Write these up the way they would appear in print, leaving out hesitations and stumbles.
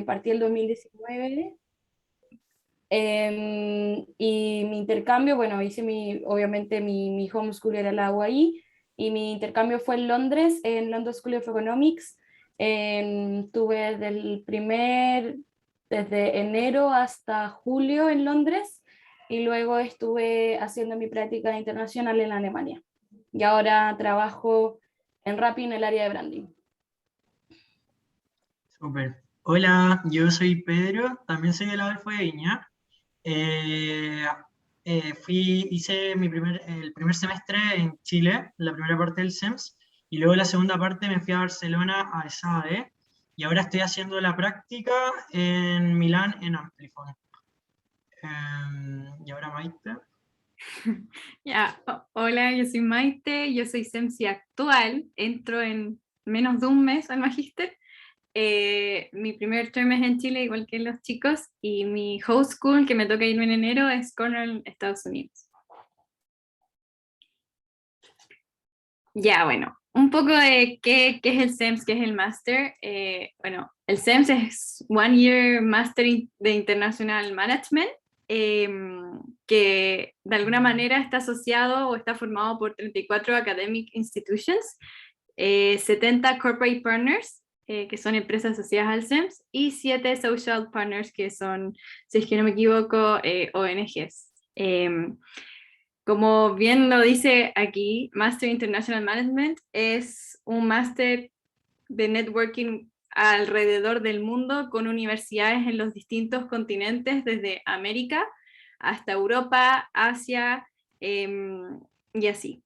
partí el 2019. Y mi intercambio, bueno, obviamente mi homeschool era la UAI, y mi intercambio fue en Londres, en London School of Economics. Tuve desde enero hasta julio en Londres, y luego estuve haciendo mi práctica internacional en Alemania. Y ahora trabajo en Rappi en el área de branding. Súper. Hola, yo soy Pedro, también soy de la Adolfo de Viña. Eh, hice el primer semestre en Chile, la primera parte del SEMS, y luego la segunda parte me fui a Barcelona a ESADE, y ahora estoy haciendo la práctica en Milán en Amplifon. Y ahora Maite. Ya, hola, yo soy Maite, yo soy SEMSI actual, entro en menos de un mes al magíster. Mi primer term es en Chile, igual que los chicos, y mi host school, que me toca irme en enero, es Cornell, Estados Unidos. Ya, bueno, un poco de qué es el SEMS, qué es el Master. Bueno, el SEMS es One Year Master de International Management, que de alguna manera está asociado o está formado por 34 Academic Institutions, 70 Corporate Partners, que son empresas asociadas al SEMS, y 7 Social Partners, que son, si es que no me equivoco, ONGs. Como bien lo dice aquí, Master International Management es un máster de networking alrededor del mundo con universidades en los distintos continentes, desde América hasta Europa, Asia, y así.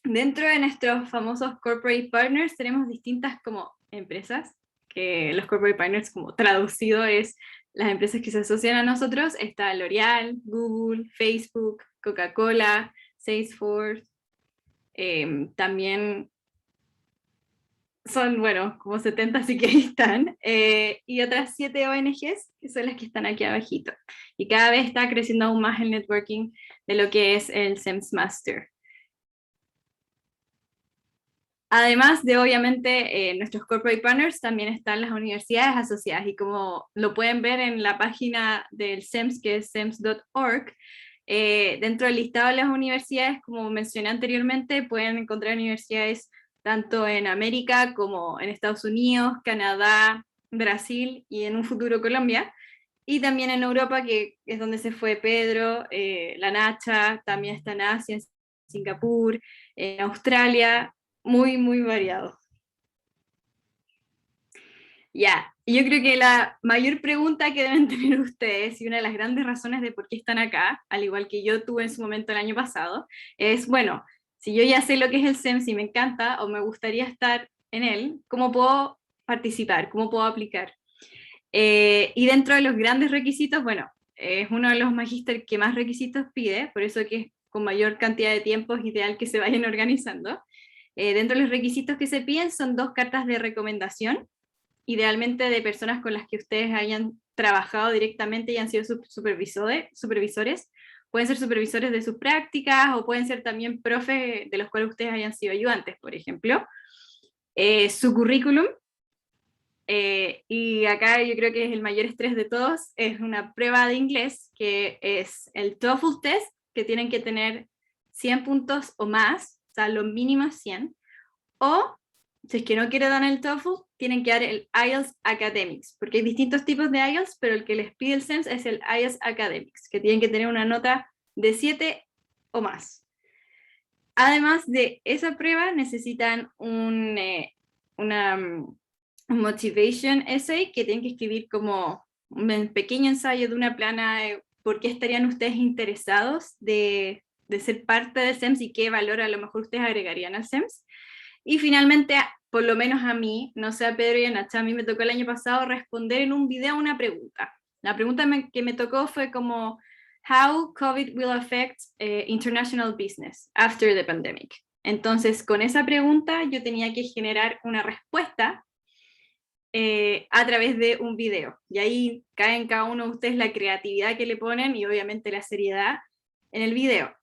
Dentro de nuestros famosos corporate partners tenemos distintas como empresas, que los corporate partners como traducido es las empresas que se asocian a nosotros. Está L'Oreal, Google, Facebook, Coca-Cola, Salesforce, también son, bueno, como 70, así que ahí están, y otras 7 ONGs, que son las que están aquí abajito. Y cada vez está creciendo aún más el networking de lo que es el SEMS Master. Además de, obviamente, nuestros corporate partners, también están las universidades asociadas, y como lo pueden ver en la página del SEMS, que es sems.org, dentro del listado de las universidades, como mencioné anteriormente, pueden encontrar universidades tanto en América como en Estados Unidos, Canadá, Brasil y en un futuro Colombia, y también en Europa, que es donde se fue Pedro, la Nacha, también está en Asia, en Singapur, en Australia, muy, muy variado. Ya, yo creo que la mayor pregunta que deben tener ustedes, y una de las grandes razones de por qué están acá, al igual que yo tuve en su momento el año pasado, es, bueno, si yo ya sé lo que es el SEMS y me encanta o me gustaría estar en él, ¿cómo puedo participar? ¿Cómo puedo aplicar? Y dentro de los grandes requisitos, bueno, es uno de los magíster que más requisitos pide, por eso que es con mayor cantidad de tiempo es ideal que se vayan organizando. Dentro de los requisitos que se piden son 2 cartas de recomendación, idealmente de personas con las que ustedes hayan trabajado directamente y han sido supervisores. Pueden ser supervisores de sus prácticas o pueden ser también profes de los cuales ustedes hayan sido ayudantes, por ejemplo. Su currículum, y acá yo creo que es el mayor estrés de todos, es una prueba de inglés que es el TOEFL test, que tienen que tener 100 puntos o más, o sea, lo mínimo 100, o si es que no quieren dar el TOEFL, tienen que dar el IELTS Academics, porque hay distintos tipos de IELTS, pero el que les pide el SEMS es el IELTS Academics, que tienen que tener una nota de 7 o más. Además de esa prueba, necesitan un motivation essay, que tienen que escribir como un pequeño ensayo de una plana de por qué estarían ustedes interesados de ser parte del SEMS y qué valor a lo mejor ustedes agregarían al SEMS. Y finalmente, por lo menos a mí, no sé a Pedro y a Nacha, a mí me tocó el año pasado responder en un video una pregunta. La pregunta que me tocó fue como, how COVID will affect international business after the pandemic. Entonces, con esa pregunta yo tenía que generar una respuesta a través de un video. Y ahí cae en cada uno de ustedes la creatividad que le ponen y obviamente la seriedad en el video.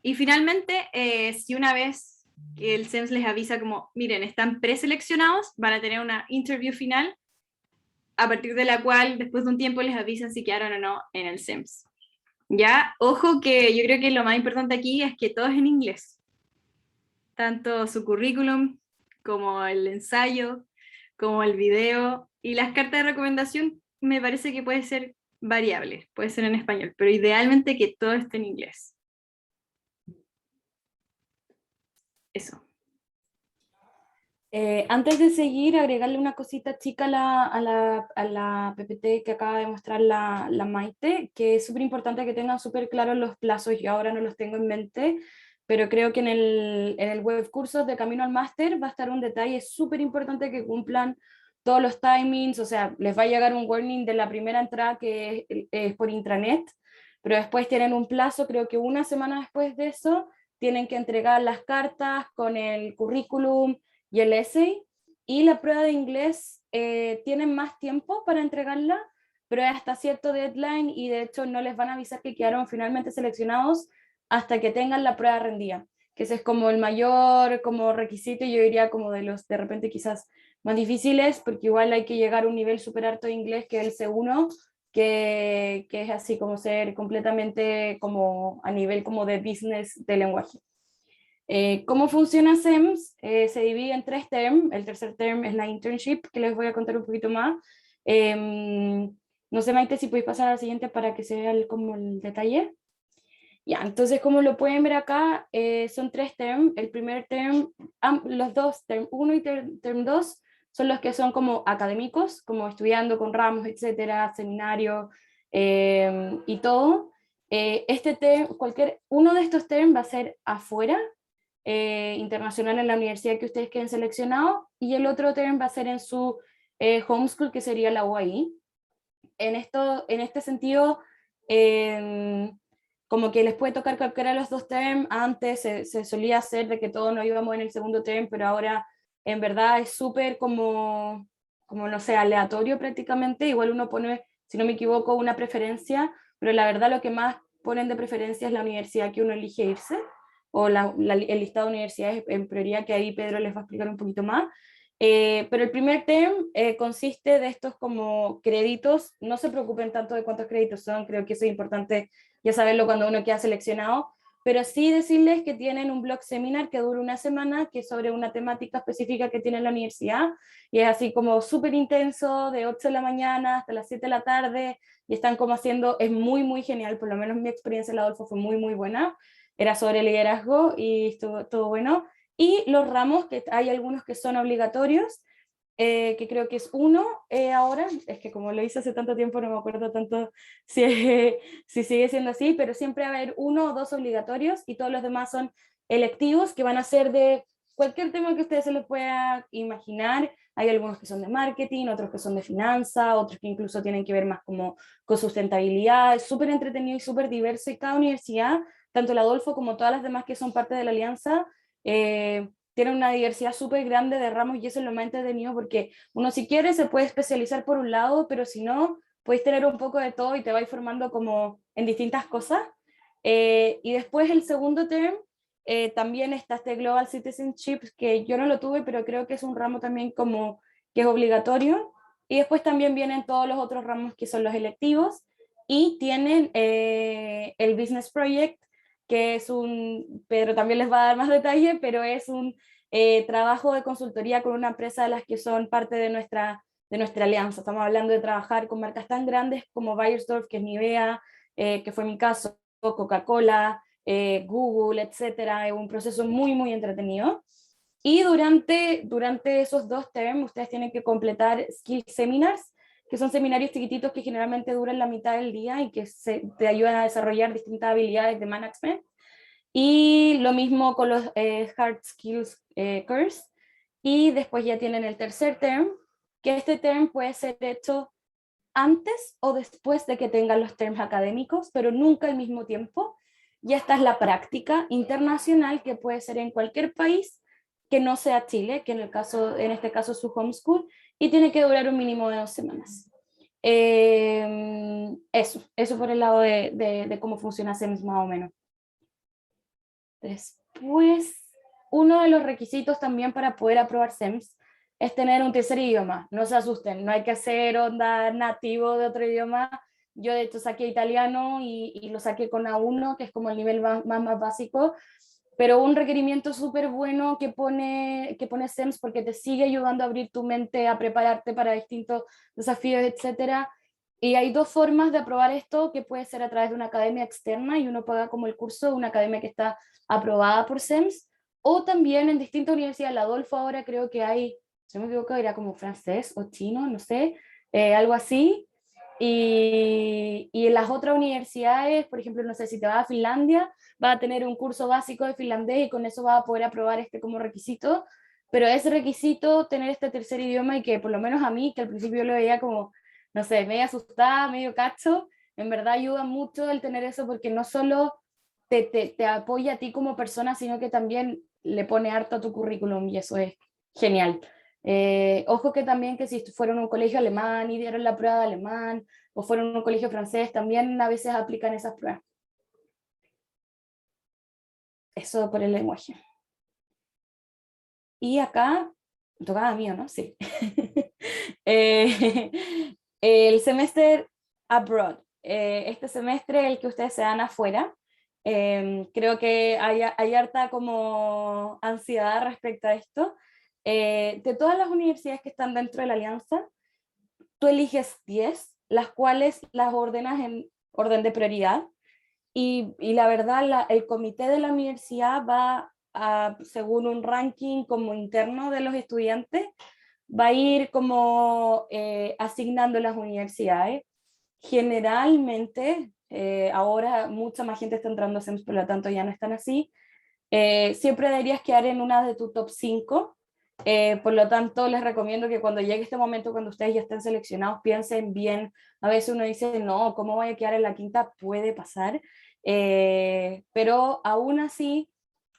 Y finalmente, si una vez que el SEMS les avisa como, miren, están preseleccionados, van a tener una interview final, a partir de la cual después de un tiempo les avisan si quedaron o no en el SEMS. Ya, ojo que yo creo que lo más importante aquí es que todo es en inglés. Tanto su currículum, como el ensayo, como el video, y las cartas de recomendación me parece que puede ser variable, puede ser en español, pero idealmente que todo esté en inglés. Eso. Antes de seguir, agregarle una cosita chica a la PPT que acaba de mostrar la Maite, que es súper importante que tengan súper claros los plazos. Yo ahora no los tengo en mente, pero creo que en el web cursos de Camino al Máster va a estar un detalle súper importante que cumplan todos los timings. O sea, les va a llegar un warning de la primera entrada que es por intranet, pero después tienen un plazo, creo que una semana después de eso, tienen que entregar las cartas con el currículum y el essay, y la prueba de inglés tienen más tiempo para entregarla, pero es hasta cierto deadline, y de hecho no les van a avisar que quedaron finalmente seleccionados hasta que tengan la prueba rendida, que ese es como el mayor como requisito, y yo diría como de los de repente quizás más difíciles, porque igual hay que llegar a un nivel súper alto de inglés, que es el C1, que es así como ser completamente como a nivel como de business de lenguaje. ¿Cómo funciona SEMS? Se divide en 3 terms. El tercer term es la internship, que les voy a contar un poquito más. No sé, Maite, si podéis pasar a la siguiente para que se vea como el detalle. Ya, entonces como lo pueden ver acá, son 3 terms. El primer term, los dos, term 1 y term 2, son los que son como académicos, como estudiando con ramos, etcétera, seminarios y todo. Este term, uno de estos terms va a ser afuera, internacional, en la universidad que ustedes queden seleccionados, y el otro term va a ser en su homeschool, que sería la UAI. En este sentido, como que les puede tocar cualquiera de los dos terms. Antes se solía hacer de que todos nos íbamos en el segundo term, pero ahora en verdad es súper como, no sé, aleatorio prácticamente. Igual uno pone, si no me equivoco, una preferencia, pero la verdad lo que más ponen de preferencia es la universidad que uno elige irse, o el listado de universidades en prioridad, que ahí Pedro les va a explicar un poquito más. Pero el primer term consiste de estos como créditos. No se preocupen tanto de cuántos créditos son, creo que eso es importante ya saberlo cuando uno queda seleccionado, pero sí decirles que tienen un blog seminar que dura una semana, que es sobre una temática específica que tiene la universidad, y es así como súper intenso, de 8 de la mañana hasta las 7 de la tarde, y están como haciendo, es muy, muy genial. Por lo menos mi experiencia en la Adolfo fue muy, muy buena. Era sobre liderazgo y estuvo todo bueno. Y los ramos, que hay algunos que son obligatorios, que creo que es uno ahora, es que como lo hice hace tanto tiempo no me acuerdo tanto si, si sigue siendo así, pero siempre va a haber uno o dos obligatorios, y todos los demás son electivos, que van a ser de cualquier tema que ustedes se les pueda imaginar. Hay algunos que son de marketing, otros que son de finanzas, otros que incluso tienen que ver más como con sustentabilidad. Es súper entretenido y súper diverso, y cada universidad, tanto la Adolfo como todas las demás que son parte de la alianza, tienen una diversidad súper grande de ramos, y eso es lo más entretenido, porque uno, si quiere, se puede especializar por un lado, pero si no, puedes tener un poco de todo y te vais formando como en distintas cosas. Y después el segundo term, también está este Global Citizenship, que yo no lo tuve, pero creo que es un ramo también como que es obligatorio. Y después también vienen todos los otros ramos que son los electivos, y tienen el Business Project, que es Pedro también les va a dar más detalle, pero es un trabajo de consultoría con una empresa de las que son parte de nuestra alianza. Estamos hablando de trabajar con marcas tan grandes como Beiersdorf, que es Nivea, que fue mi caso, Coca-Cola, Google, etcétera. Es un proceso muy, muy entretenido. Y durante esos 2 terms, ustedes tienen que completar Skill Seminars, que son seminarios chiquititos que generalmente duran la mitad del día y que te ayudan a desarrollar distintas habilidades de management. Y lo mismo con los Hard Skills Course. Y después ya tienen el tercer term, que este term puede ser hecho antes o después de que tengan los terms académicos, pero nunca al mismo tiempo. Y esta es la práctica internacional, que puede ser en cualquier país que no sea Chile, que en este caso es su homeschool, y tiene que durar un mínimo de 2 semanas. Eso por el lado de cómo funciona SEMS más o menos. Después, uno de los requisitos también para poder aprobar SEMS es tener un tercer idioma. No se asusten, no hay que hacer onda nativo de otro idioma. Yo de hecho saqué italiano y lo saqué con A1, que es como el nivel más básico, pero un requerimiento súper bueno que pone SEMS, porque te sigue ayudando a abrir tu mente, a prepararte para distintos desafíos, etcétera. Y hay dos formas de aprobar esto, que puede ser a través de una academia externa y uno paga como el curso de una academia que está aprobada por SEMS, o también en distintas universidades. La Adolfo ahora creo que hay, si no me equivoco, era como francés o chino, no sé, algo así. Y en las otras universidades, por ejemplo, no sé, si te vas a Finlandia, vas a tener un curso básico de finlandés y con eso vas a poder aprobar este como requisito, pero ese requisito, tener este tercer idioma, y que por lo menos a mí, que al principio lo veía como, no sé, medio asustada, medio cacho, en verdad ayuda mucho el tener eso, porque no solo te apoya a ti como persona, sino que también le pone harto a tu currículum, y eso es genial. Ojo que también, que si fueron a un colegio alemán y dieron la prueba de alemán, o fueron a un colegio francés, también a veces aplican esas pruebas. Eso por el lenguaje. Y acá, tocaba a mí, ¿no? Sí. eh, el semestre abroad. Este semestre, el que ustedes se dan afuera, creo que hay harta como ansiedad respecto a esto. De todas las universidades que están dentro de la alianza, tú eliges 10, las cuales las ordenas en orden de prioridad. Y la verdad, el comité de la universidad va según un ranking como interno de los estudiantes, va a ir como asignando las universidades. Generalmente, ahora mucha más gente está entrando a SEMS, por lo tanto ya no están así. Siempre deberías quedar en una de tu top 5. Por lo tanto, les recomiendo que cuando llegue este momento, cuando ustedes ya estén seleccionados, piensen bien. A veces uno dice, no, ¿cómo voy a quedar en la quinta? Puede pasar. Pero aún así,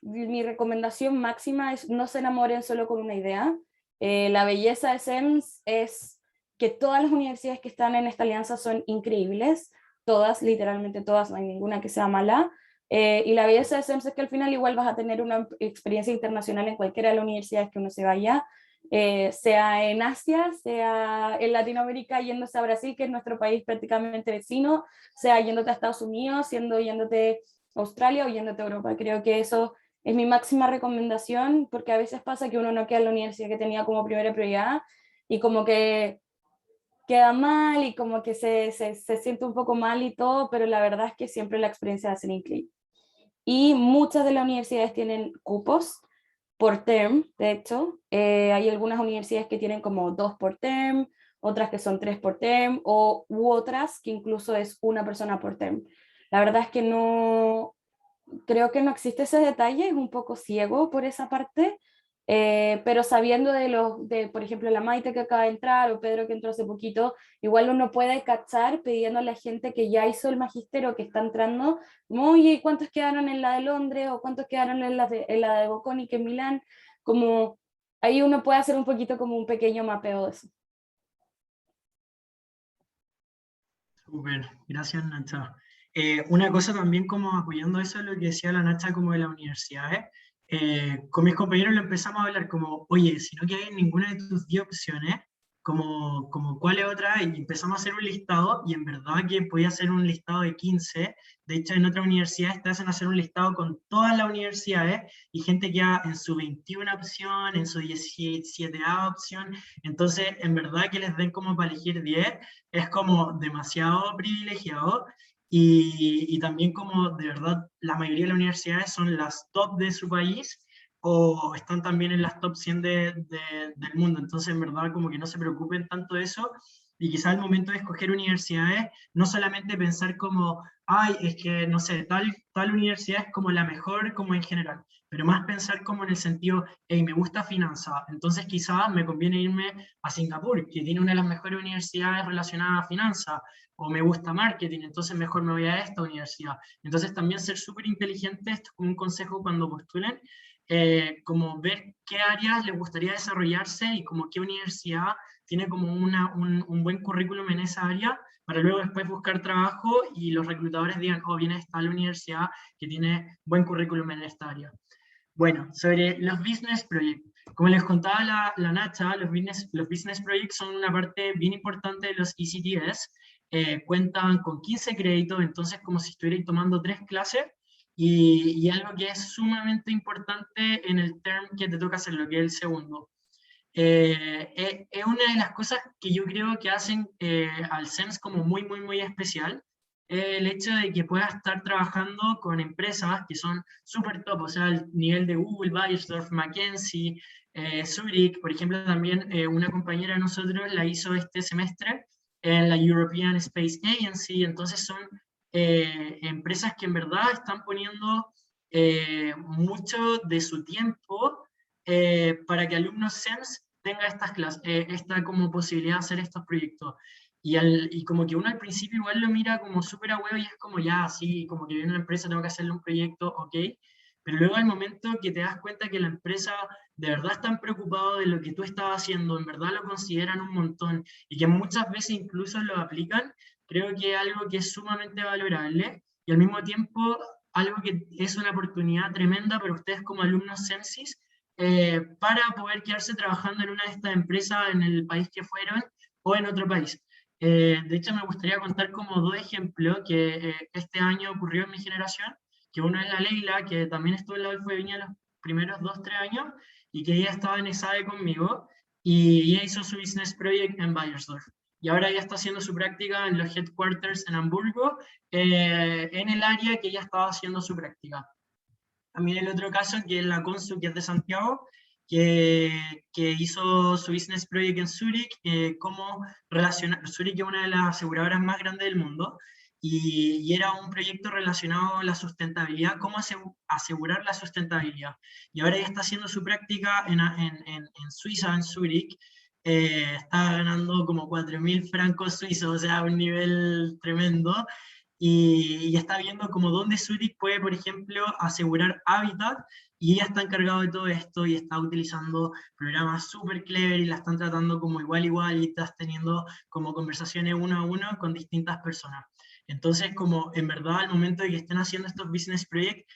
mi recomendación máxima es no se enamoren solo con una idea. La belleza de SEMS es que todas las universidades que están en esta alianza son increíbles. Todas, literalmente todas, no hay ninguna que sea mala. Y la belleza de SEMS es que al final igual vas a tener una experiencia internacional en cualquiera de las universidades que uno se vaya, sea en Asia, sea en Latinoamérica, yéndose a Brasil, que es nuestro país prácticamente vecino, sea yéndote a Estados Unidos, yéndote a Australia o yéndote a Europa. Creo que eso es mi máxima recomendación, porque a veces pasa que uno no queda en la universidad que tenía como primera prioridad y como que queda mal y como que se siente un poco mal y todo, pero la verdad es que siempre la experiencia va a ser increíble. Y muchas de las universidades tienen cupos por term, de hecho. Hay algunas universidades que tienen como 2 por term, otras que son 3 por term, u otras que incluso es una persona por term. La verdad es que no, creo que no existe ese detalle, es un poco ciego por esa parte, pero sabiendo por ejemplo, la Maite que acaba de entrar o Pedro que entró hace poquito, igual uno puede cachar pidiendo a la gente que ya hizo el magisterio o que está entrando, como, oye, ¿cuántos quedaron en la de Londres o cuántos quedaron en la de Bocconi, que en Milán? Como ahí uno puede hacer un poquito como un pequeño mapeo de eso. Súper, gracias Nacha. Una cosa también como apoyando eso es lo que decía la Nacha como de las universidades. Con mis compañeros lo empezamos a hablar como, oye, si no quedas en ninguna de tus 10 opciones, como cuál es otra, y empezamos a hacer un listado, y en verdad que podía hacer un listado de 15. De hecho en otras universidades te hacen hacer un listado con todas las universidades, y gente queda en su 21 opción, en su 17 opción, entonces en verdad que les den como para elegir 10 es como demasiado privilegiado. Y también como de verdad la mayoría de las universidades son las top de su país o están también en las top 100 del mundo. Entonces, en verdad, como que no se preocupen tanto de eso. Y quizás al momento de escoger universidades, no solamente pensar como, ay, es que, no sé, tal universidad es como la mejor como en general, pero más pensar como en el sentido, hey, me gusta finanzas, entonces quizás me conviene irme a Singapur, que tiene una de las mejores universidades relacionadas a finanzas, o me gusta marketing, entonces mejor me voy a esta universidad. Entonces también ser súper inteligente, esto es como un consejo cuando postulen, como ver qué áreas les gustaría desarrollarse y como qué universidad tiene como un buen currículum en esa área, para luego después buscar trabajo y los reclutadores digan, oh, viene esta la universidad que tiene buen currículum en esta área. Bueno, sobre los business projects. Como les contaba la Nacha, los business projects son una parte bien importante de los ECTS. Cuentan con 15 créditos, entonces como si estuvierais tomando 3 clases, y algo que es sumamente importante en el term que te toca hacer, lo que es el segundo. Es una de las cosas que yo creo que hacen al SEMS como muy, muy, muy especial, el hecho de que puedas estar trabajando con empresas que son súper top, o sea, al nivel de Google, Bayersdorf, McKinsey, Zurich, por ejemplo, también una compañera de nosotros la hizo este semestre en la European Space Agency, entonces son empresas que en verdad están poniendo mucho de su tiempo para que alumnos SEMS tengan estas clases, esta como posibilidad de hacer estos proyectos. Y como que uno al principio igual lo mira como súper a huevo y es como ya, así, como que viene una empresa, tengo que hacerle un proyecto, ok, pero luego al momento que te das cuenta que la empresa de verdad están preocupados de lo que tú estás haciendo, en verdad lo consideran un montón y que muchas veces incluso lo aplican, creo que es algo que es sumamente valorable y al mismo tiempo algo que es una oportunidad tremenda para ustedes como alumnos SEMSIS para poder quedarse trabajando en una de estas empresas en el país que fueron o en otro país. De hecho, me gustaría contar como 2 ejemplos que este año ocurrió en mi generación, que uno es la Leila, que también estuvo en la Adolfo de Viña los primeros 2-3 años, y que ella estaba en ESADE conmigo, y ella hizo su business project en Bayersdorf. Y ahora ella está haciendo su práctica en los headquarters en Hamburgo, en el área que ella estaba haciendo su práctica. También el otro caso, que es la Consu, que es de Santiago, que hizo su business project en Zurich, cómo relacionar, Zurich es una de las aseguradoras más grandes del mundo, y era un proyecto relacionado a la sustentabilidad, cómo asegurar la sustentabilidad. Y ahora ella está haciendo su práctica en Suiza, en Zurich, está ganando como 4.000 francos suizos, o sea, un nivel tremendo, y está viendo como dónde Zurich puede, por ejemplo, asegurar hábitat, y ella está encargado de todo esto y está utilizando programas súper clever y la están tratando como igual igual y estás teniendo como conversaciones uno a uno con distintas personas. Entonces, como en verdad al momento de que estén haciendo estos business projects,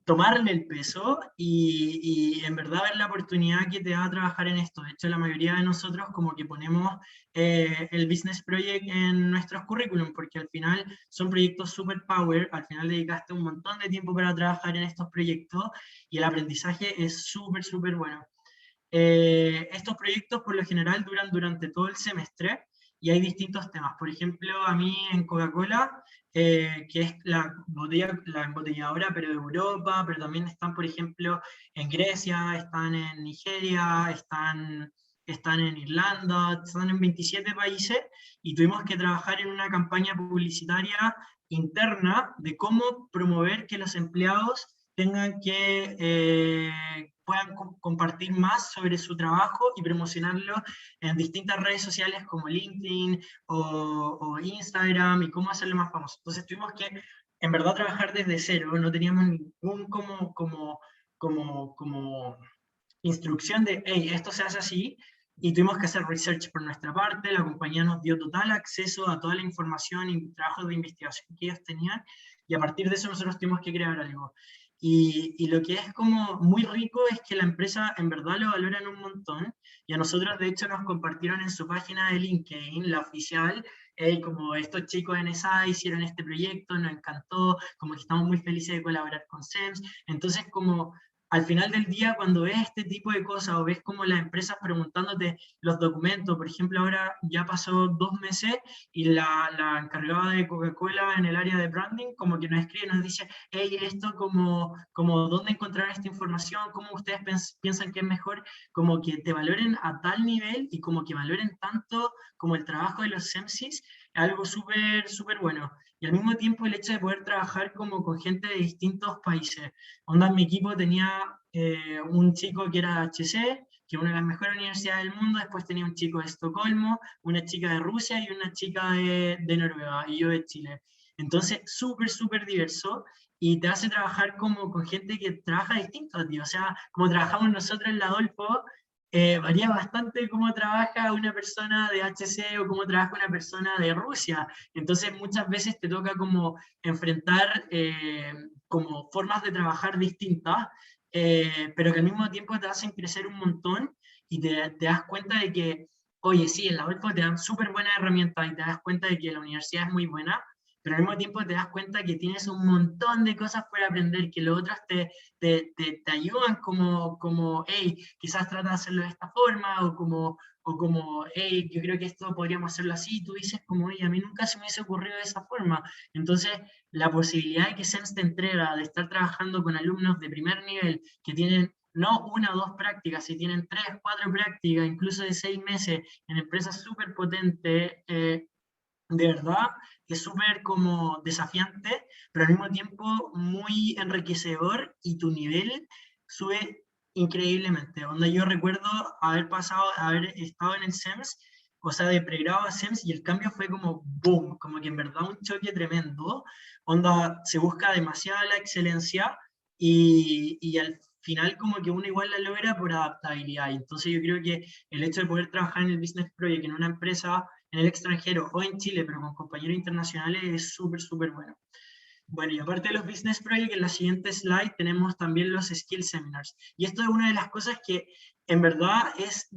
tomarle el peso y en verdad ver la oportunidad que te da a trabajar en esto. De hecho, la mayoría de nosotros como que ponemos el business project en nuestros currículum, porque al final son proyectos super power, al final dedicaste un montón de tiempo para trabajar en estos proyectos y el aprendizaje es súper, súper bueno. Estos proyectos por lo general duran durante todo el semestre y hay distintos temas. Por ejemplo, a mí en Coca-Cola, que es la embotelladora, pero de Europa, pero también están, por ejemplo, en Grecia, están en Nigeria, están en Irlanda, están en 27 países y tuvimos que trabajar en una campaña publicitaria interna de cómo promover que los empleados tengan que puedan compartir más sobre su trabajo y promocionarlo en distintas redes sociales como LinkedIn o Instagram y cómo hacerlo más famoso. Entonces tuvimos que, en verdad, trabajar desde cero, no teníamos ningún como instrucción de, hey, esto se hace así, y tuvimos que hacer research por nuestra parte, la compañía nos dio total acceso a toda la información y trabajos de investigación que ellos tenían, y a partir de eso nosotros tuvimos que crear algo. Y lo que es como muy rico es que la empresa en verdad lo valoran un montón, y a nosotros de hecho nos compartieron en su página de LinkedIn, la oficial, como estos chicos en ESA hicieron este proyecto, nos encantó, como que estamos muy felices de colaborar con SEMS, entonces como al final del día, cuando ves este tipo de cosas o ves como las empresas preguntándote los documentos, por ejemplo, ahora ya pasó 2 meses y la encargada de Coca-Cola en el área de branding como que nos escribe, nos dice, hey, esto como dónde encontrar esta información, cómo ustedes piensan que es mejor, como que te valoren a tal nivel y como que valoren tanto como el trabajo de los SEMSIS, algo súper, súper bueno. Y al mismo tiempo el hecho de poder trabajar como con gente de distintos países. Onda, en mi equipo tenía un chico que era HC, que es una de las mejores universidades del mundo, después tenía un chico de Estocolmo, una chica de Rusia y una chica de Noruega, y yo de Chile. Entonces, súper, súper diverso, y te hace trabajar como con gente que trabaja distinto a ti, o sea, como trabajamos nosotros en la Adolfo, varía bastante cómo trabaja una persona de HC o cómo trabaja una persona de Rusia. Entonces muchas veces te toca como enfrentar como formas de trabajar distintas pero que al mismo tiempo te hacen crecer un montón y te das cuenta de que, oye, sí, en la Adolfo te dan súper buenas herramientas y te das cuenta de que la universidad es muy buena, pero al mismo tiempo te das cuenta que tienes un montón de cosas por aprender, que los otros te ayudan como, hey, quizás trata de hacerlo de esta forma, o como, hey, yo creo que esto podríamos hacerlo así, y tú dices como, oye, a mí nunca se me hubiese ocurrido de esa forma. Entonces, la posibilidad de que SEMS te entrega de estar trabajando con alumnos de primer nivel que tienen no una o dos prácticas, si tienen 3, 4 prácticas, incluso de 6 meses, en empresas súper potentes, de verdad es súper como desafiante, pero al mismo tiempo muy enriquecedor y tu nivel sube increíblemente. Onda, yo recuerdo haber estado en el SEMS, o sea, de pregrado a SEMS, y el cambio fue como boom, como que en verdad un choque tremendo. Onda, se busca demasiada la excelencia y al final como que uno igual la logra por adaptabilidad. Y entonces yo creo que el hecho de poder trabajar en el Business Project en una empresa en el extranjero o en Chile, pero con compañeros internacionales, es súper, súper bueno. Bueno, y aparte de los Business Projects, en la siguiente slide tenemos también los Skill Seminars. Y esto es una de las cosas que en verdad es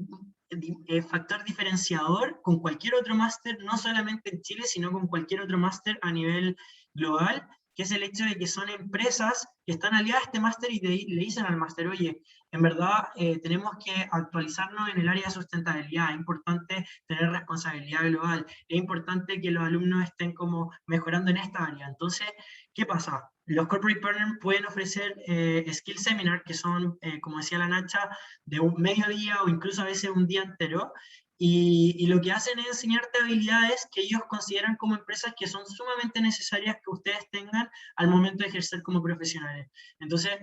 factor diferenciador con cualquier otro máster, no solamente en Chile, sino con cualquier otro máster a nivel global, que es el hecho de que son empresas que están aliadas a este máster y le dicen al máster, oye, en verdad tenemos que actualizarnos en el área de sustentabilidad, es importante tener responsabilidad global, es importante que los alumnos estén como mejorando en esta área. Entonces, ¿qué pasa? Los corporate partners pueden ofrecer skill seminar, que son, como decía la Nacha, de un mediodía o incluso a veces un día entero, y lo que hacen es enseñarte habilidades que ellos consideran como empresas que son sumamente necesarias que ustedes tengan al momento de ejercer como profesionales. Entonces,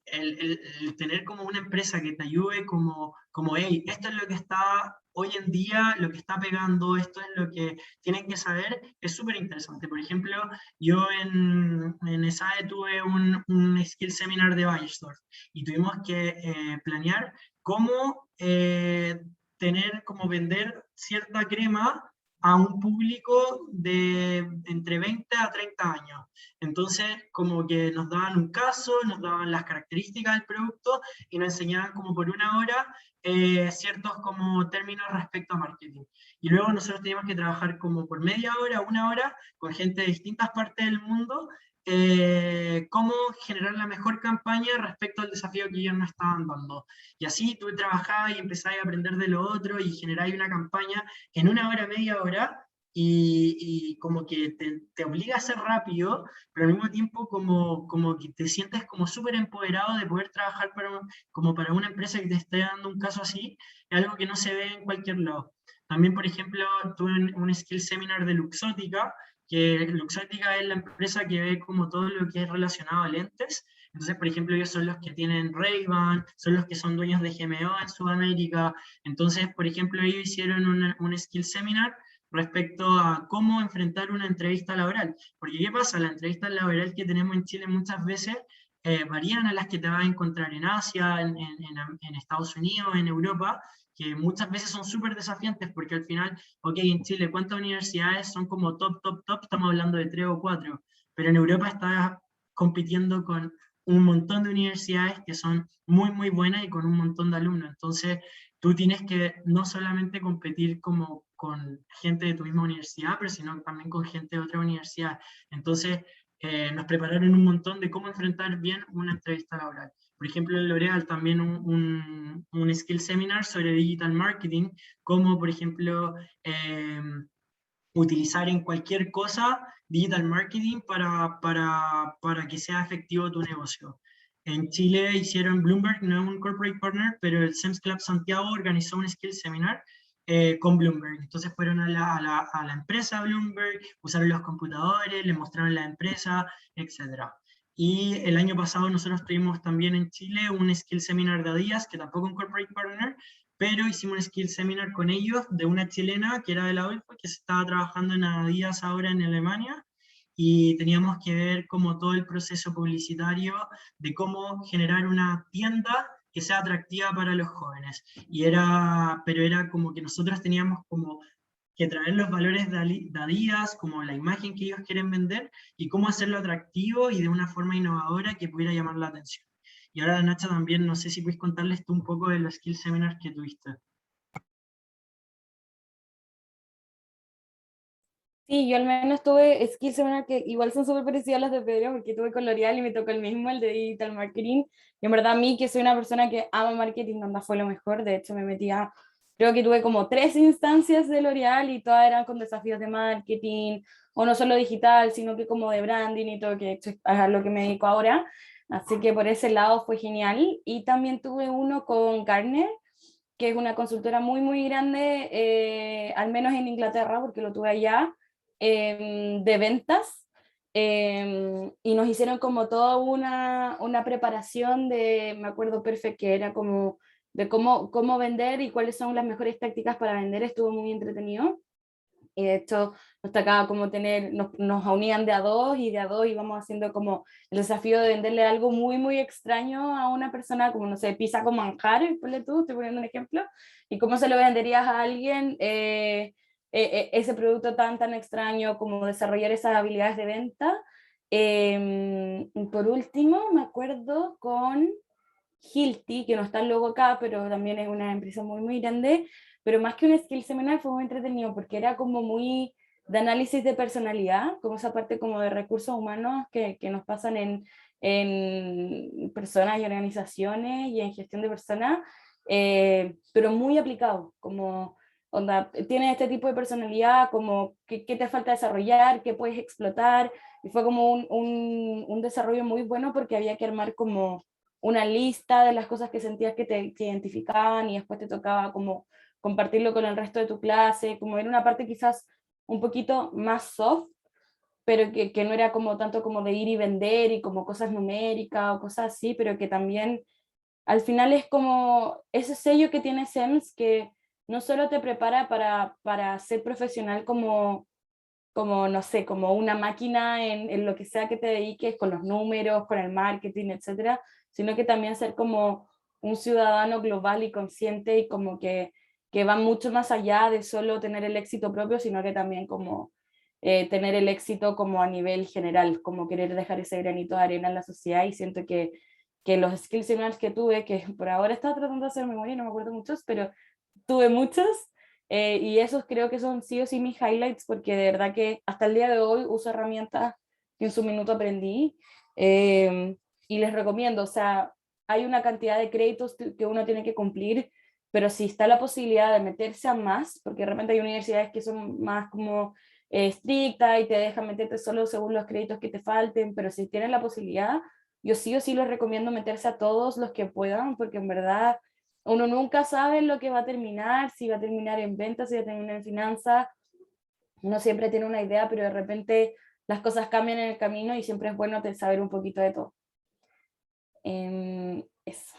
el tener como una empresa que te ayude como, hey, esto es lo que está hoy en día, lo que está pegando, esto es lo que tienen que saber, es súper interesante. Por ejemplo, yo en ESAE tuve un skill seminar de Bayersdorf y tuvimos que planear cómo tener, como vender cierta crema a un público de entre 20 a 30 años. Entonces, como que nos daban un caso, nos daban las características del producto y nos enseñaban como por una hora ciertos como términos respecto a marketing. Y luego nosotros teníamos que trabajar como por media hora, una hora, con gente de distintas partes del mundo, cómo generar la mejor campaña respecto al desafío que ellos nos estaban dando. Y así tú trabajabas y empezabas a aprender de lo otro y generabas una campaña en una hora, media hora, y como que te obliga a ser rápido, pero al mismo tiempo como que te sientes como súper empoderado de poder trabajar como para una empresa que te esté dando un caso así, es algo que no se ve en cualquier lado. También, por ejemplo, tuve un skill seminar de Luxottica, que Luxottica es la empresa que ve como todo lo que es relacionado a lentes. Entonces, por ejemplo, ellos son los que tienen Ray-Ban, son los que son dueños de GMO en Sudamérica. Entonces, por ejemplo, ellos hicieron un skill seminar respecto a cómo enfrentar una entrevista laboral. Porque, ¿qué pasa? La entrevista laboral que tenemos en Chile muchas veces varían a las que te vas a encontrar en Asia, en Estados Unidos, en Europa, que muchas veces son súper desafiantes porque al final, ok, en Chile, ¿cuántas universidades son como top, top, top? Estamos hablando de 3 o 4, pero en Europa estás compitiendo con un montón de universidades que son muy, muy buenas y con un montón de alumnos. Entonces, tú tienes que no solamente competir como con gente de tu misma universidad, pero sino también con gente de otra universidad. Entonces, nos prepararon un montón de cómo enfrentar bien una entrevista laboral. Por ejemplo, en L'Oréal también un skill seminar sobre digital marketing, como por ejemplo utilizar en cualquier cosa digital marketing para que sea efectivo tu negocio. En Chile hicieron Bloomberg, no es un corporate partner, pero el SEMS Club Santiago organizó un skill seminar con Bloomberg. Entonces fueron a la empresa Bloomberg, usaron los computadores, les mostraron la empresa, etc. Y el año pasado nosotros tuvimos también en Chile un skill seminar de Adidas, que tampoco es un corporate partner, pero hicimos un skill seminar con ellos de una chilena que era de la Adolfo, que se estaba trabajando en Adidas ahora en Alemania, y teníamos que ver como todo el proceso publicitario de cómo generar una tienda que sea atractiva para los jóvenes. Pero era como que nosotros teníamos como que traer los valores de Adidas, como la imagen que ellos quieren vender, y cómo hacerlo atractivo y de una forma innovadora que pudiera llamar la atención. Y ahora, Nacha, también, no sé si puedes contarles tú un poco de los Skill Seminars que tuviste. Sí, yo al menos tuve skills seminar que igual son súper parecidas a las de Pedro, porque tuve con L'Oreal y me tocó el mismo, el de Digital Marketing. Y en verdad a mí, que soy una persona que ama marketing, nada fue lo mejor. De hecho, me metía, creo que tuve como 3 instancias de L'Oreal y todas eran con desafíos de marketing, o no solo digital, sino que como de branding y todo, que es a lo que me dedico ahora. Así que por ese lado fue genial. Y también tuve uno con Gartner, que es una consultora muy, muy grande, al menos en Inglaterra, porque lo tuve allá, de ventas, y nos hicieron como toda una preparación de, me acuerdo perfecto, que era como de cómo vender y cuáles son las mejores tácticas para vender. Estuvo muy entretenido. Y de hecho nos tocaba como tener, nos unían de a dos y de a dos íbamos haciendo como el desafío de venderle algo muy, muy extraño a una persona, como no sé, pizza con manjar, ponle tú, estoy poniendo un ejemplo, y cómo se lo venderías a alguien ese producto tan, tan extraño, como desarrollar esas habilidades de venta. Por último, me acuerdo con Hilti, que no está luego acá, pero también es una empresa muy, muy grande, pero más que un skill semanal fue muy entretenido porque era como muy de análisis de personalidad, como esa parte como de recursos humanos que nos pasan en personas y organizaciones y en gestión de personas, pero muy aplicado, como onda, tienes este tipo de personalidad, como qué te falta desarrollar, qué puedes explotar, y fue como un desarrollo muy bueno porque había que armar como una lista de las cosas que sentías que identificaban y después te tocaba como compartirlo con el resto de tu clase, como era una parte quizás un poquito más soft, pero que no era como tanto como de ir y vender y como cosas numéricas o cosas así, pero que también al final es como ese sello que tiene SEMS que no solo te prepara para ser profesional como, no sé, como una máquina en lo que sea que te dediques, con los números, con el marketing, etcétera, sino que también ser como un ciudadano global y consciente y como que va mucho más allá de solo tener el éxito propio, sino que también como tener el éxito como a nivel general, como querer dejar ese granito de arena en la sociedad. Y siento que los skill seminars que tuve, que por ahora estaba tratando de hacer memoria, no me acuerdo muchos, pero tuve muchos, y esos creo que son sí o sí mis highlights, porque de verdad que hasta el día de hoy uso herramientas que en su minuto aprendí, eh, y les recomiendo, o sea, hay una cantidad de créditos que uno tiene que cumplir, pero si está la posibilidad de meterse a más, porque de repente hay universidades que son más como estrictas y te dejan meterte solo según los créditos que te falten, pero si tienen la posibilidad, yo sí o sí les recomiendo meterse a todos los que puedan, porque en verdad uno nunca sabe lo que va a terminar, si va a terminar en ventas, si va a terminar en finanzas, uno siempre tiene una idea, pero de repente las cosas cambian en el camino y siempre es bueno saber un poquito de todo. Eso.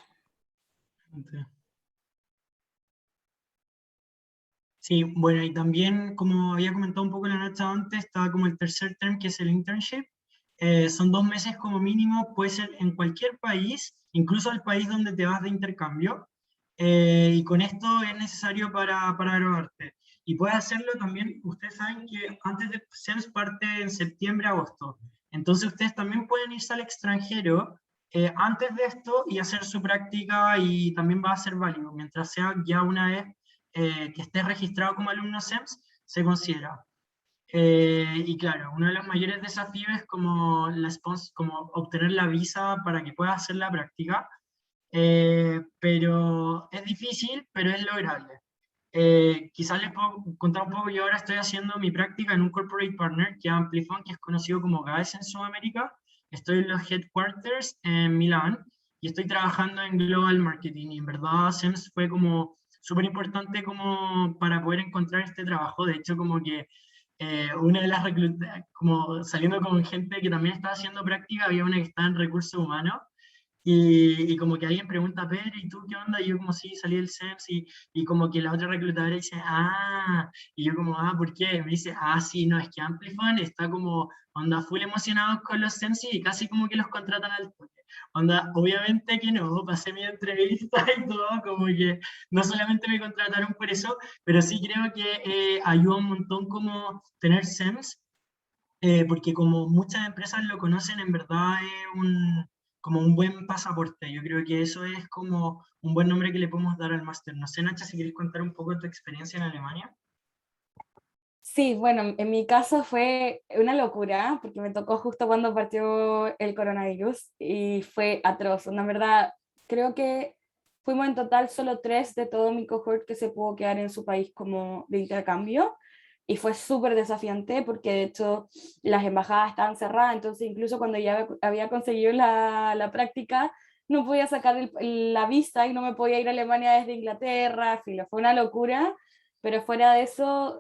Sí, bueno, y también, como había comentado un poco la Nacha antes, estaba como el tercer term, que es el internship. Son 2 meses como mínimo, puede ser en cualquier país, incluso el país donde te vas de intercambio, y con esto es necesario para graduarte. Y puedes hacerlo también, ustedes saben que antes de SEMS parte en septiembre, agosto. Entonces ustedes también pueden irse al extranjero antes de esto y hacer su práctica y también va a ser válido, mientras sea ya una vez que estés registrado como alumno SEMS, se considera. Y claro, uno de los mayores desafíos es como, como obtener la visa para que puedas hacer la práctica, pero es difícil, pero es lograble. Quizás les puedo contar un poco, yo ahora estoy haciendo mi práctica en un corporate partner que es Amplifon, que es conocido como GAES en Sudamérica. Estoy en los headquarters en Milán y estoy trabajando en global marketing, y en verdad SEMS fue como súper importante como para poder encontrar este trabajo. De hecho, como que una de las como saliendo con gente que también estaba haciendo práctica, había una que estaba en recursos humanos, y como que alguien pregunta, Pedro, ¿y tú qué onda? Y yo como sí, salí del SEMS, y como que la otra reclutadora dice, ah, y yo como, ah, ¿por qué? Me dice, ah, sí, no, es que Amplifon está como, onda, full emocionados con los SEMS y casi como que los contratan al toque. Onda, obviamente que no, pasé mi entrevista y todo, como que no solamente me contrataron por eso, pero sí creo que ayuda un montón como tener SEMS, porque como muchas empresas lo conocen, en verdad es como un buen pasaporte. Yo creo que eso es como un buen nombre que le podemos dar al máster. No sé, Nacha, si quieres contar un poco de tu experiencia en Alemania. Sí, bueno, en mi caso fue una locura, porque me tocó justo cuando partió el coronavirus y fue atroz. La verdad, creo que fuimos en total solo 3 de todo mi cohort que se pudo quedar en su país como de intercambio, y fue súper desafiante porque de hecho las embajadas estaban cerradas, entonces incluso cuando ya había conseguido la práctica, no podía sacar la visa y no me podía ir a Alemania desde Inglaterra, filo, fue una locura, pero fuera de eso,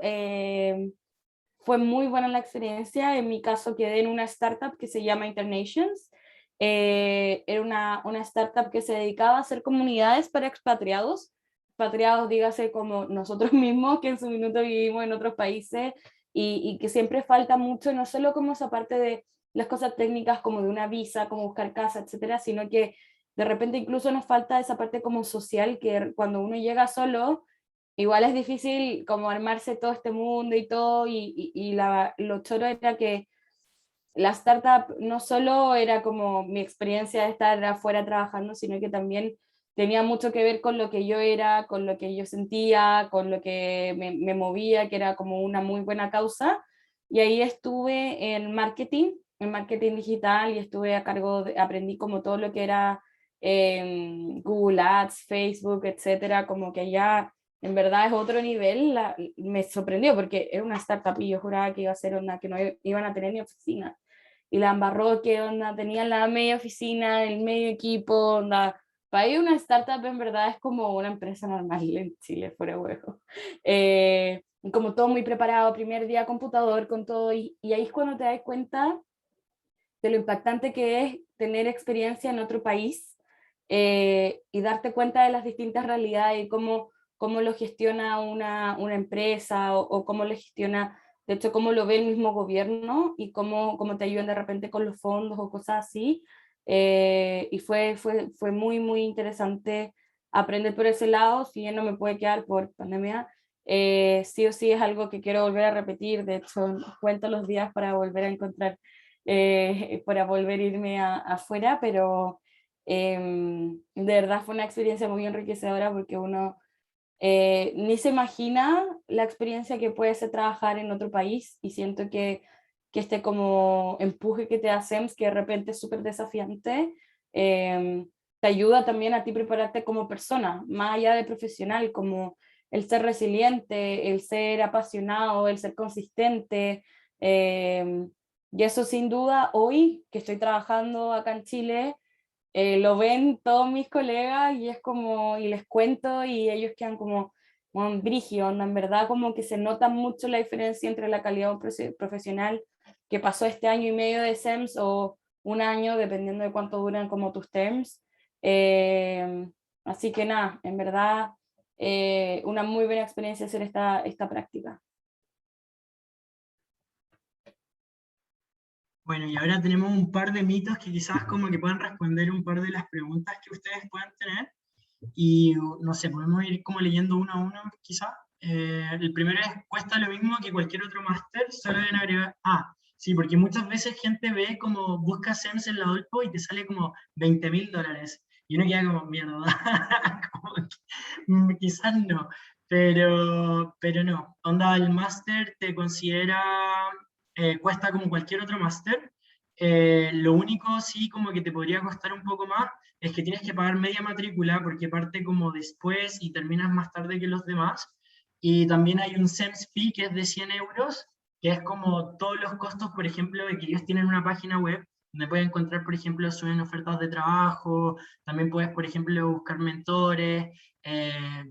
fue muy buena la experiencia. En mi caso quedé en una startup que se llama Internations. Era una startup que se dedicaba a hacer comunidades para expatriados. Expatriados, dígase como nosotros mismos, que en su minuto vivimos en otros países y que siempre falta mucho, no solo como esa parte de las cosas técnicas como de una visa, como buscar casa, etcétera, sino que de repente incluso nos falta esa parte como social, que cuando uno llega solo, igual es difícil como armarse todo este mundo y todo, lo choro era que la startup no solo era como mi experiencia de estar afuera trabajando, sino que también tenía mucho que ver con lo que yo era, con lo que yo sentía, con lo que me movía, que era como una muy buena causa. Y ahí estuve en marketing digital, y estuve a cargo aprendí como todo lo que era Google Ads, Facebook, etcétera, como que ya en verdad es otro nivel. Me sorprendió porque era una startup y yo juraba que iba a ser una que no iban a tener ni oficina, y la embarró, que onda, tenían la media oficina, el medio equipo, onda. Para ir una startup en verdad es como una empresa normal en Chile, fuera huevo. Como todo muy preparado, primer día computador con todo, y ahí es cuando te das cuenta de lo impactante que es tener experiencia en otro país, y darte cuenta de las distintas realidades y cómo lo gestiona una empresa, o cómo lo gestiona, de hecho, cómo lo ve el mismo gobierno y cómo te ayudan de repente con los fondos o cosas así. Y fue muy, muy interesante aprender por ese lado, si bien no me puede quedar por pandemia. Sí o sí es algo que quiero volver a repetir, de hecho cuento los días para volver a encontrar, para volver a irme afuera, pero de verdad fue una experiencia muy enriquecedora porque uno ni se imagina la experiencia que puede ser trabajar en otro país, y siento que este como empuje que te da SEMS, que de repente es súper desafiante, te ayuda también a ti prepararte como persona, más allá de profesional, como el ser resiliente, el ser apasionado, el ser consistente. eh, y eso sin duda hoy que estoy trabajando acá en Chile, lo ven todos mis colegas y es como, y les cuento y ellos quedan como, bueno, brígido, onda, en verdad como que se nota mucho la diferencia entre la calidad profesional que pasó este año y medio de SEMS o un año, dependiendo de cuánto duran como tus terms. Eh, Así que nada, en verdad, una muy buena experiencia hacer esta práctica. Bueno, y ahora tenemos un par de mitos que quizás como que puedan responder un par de las preguntas que ustedes puedan tener. Y no sé, podemos ir como leyendo uno a uno, quizá. El primero es, cuesta lo mismo que cualquier otro máster, solo deben agregar... Ah, sí, porque muchas veces gente ve como busca SEMS en la Olpo y te sale como $20.000. Y uno queda como, mierda, como que, quizás no. Pero no, onda, el máster te considera, cuesta como cualquier otro máster. Lo único sí como que te podría costar un poco más es que tienes que pagar media matrícula porque parte como después y terminas más tarde que los demás. Y también hay un SEMS fee que es de 100 euros, que es como todos los costos, por ejemplo, de que ellos tienen una página web donde puedes encontrar, por ejemplo, suben ofertas de trabajo, también puedes, por ejemplo, buscar mentores,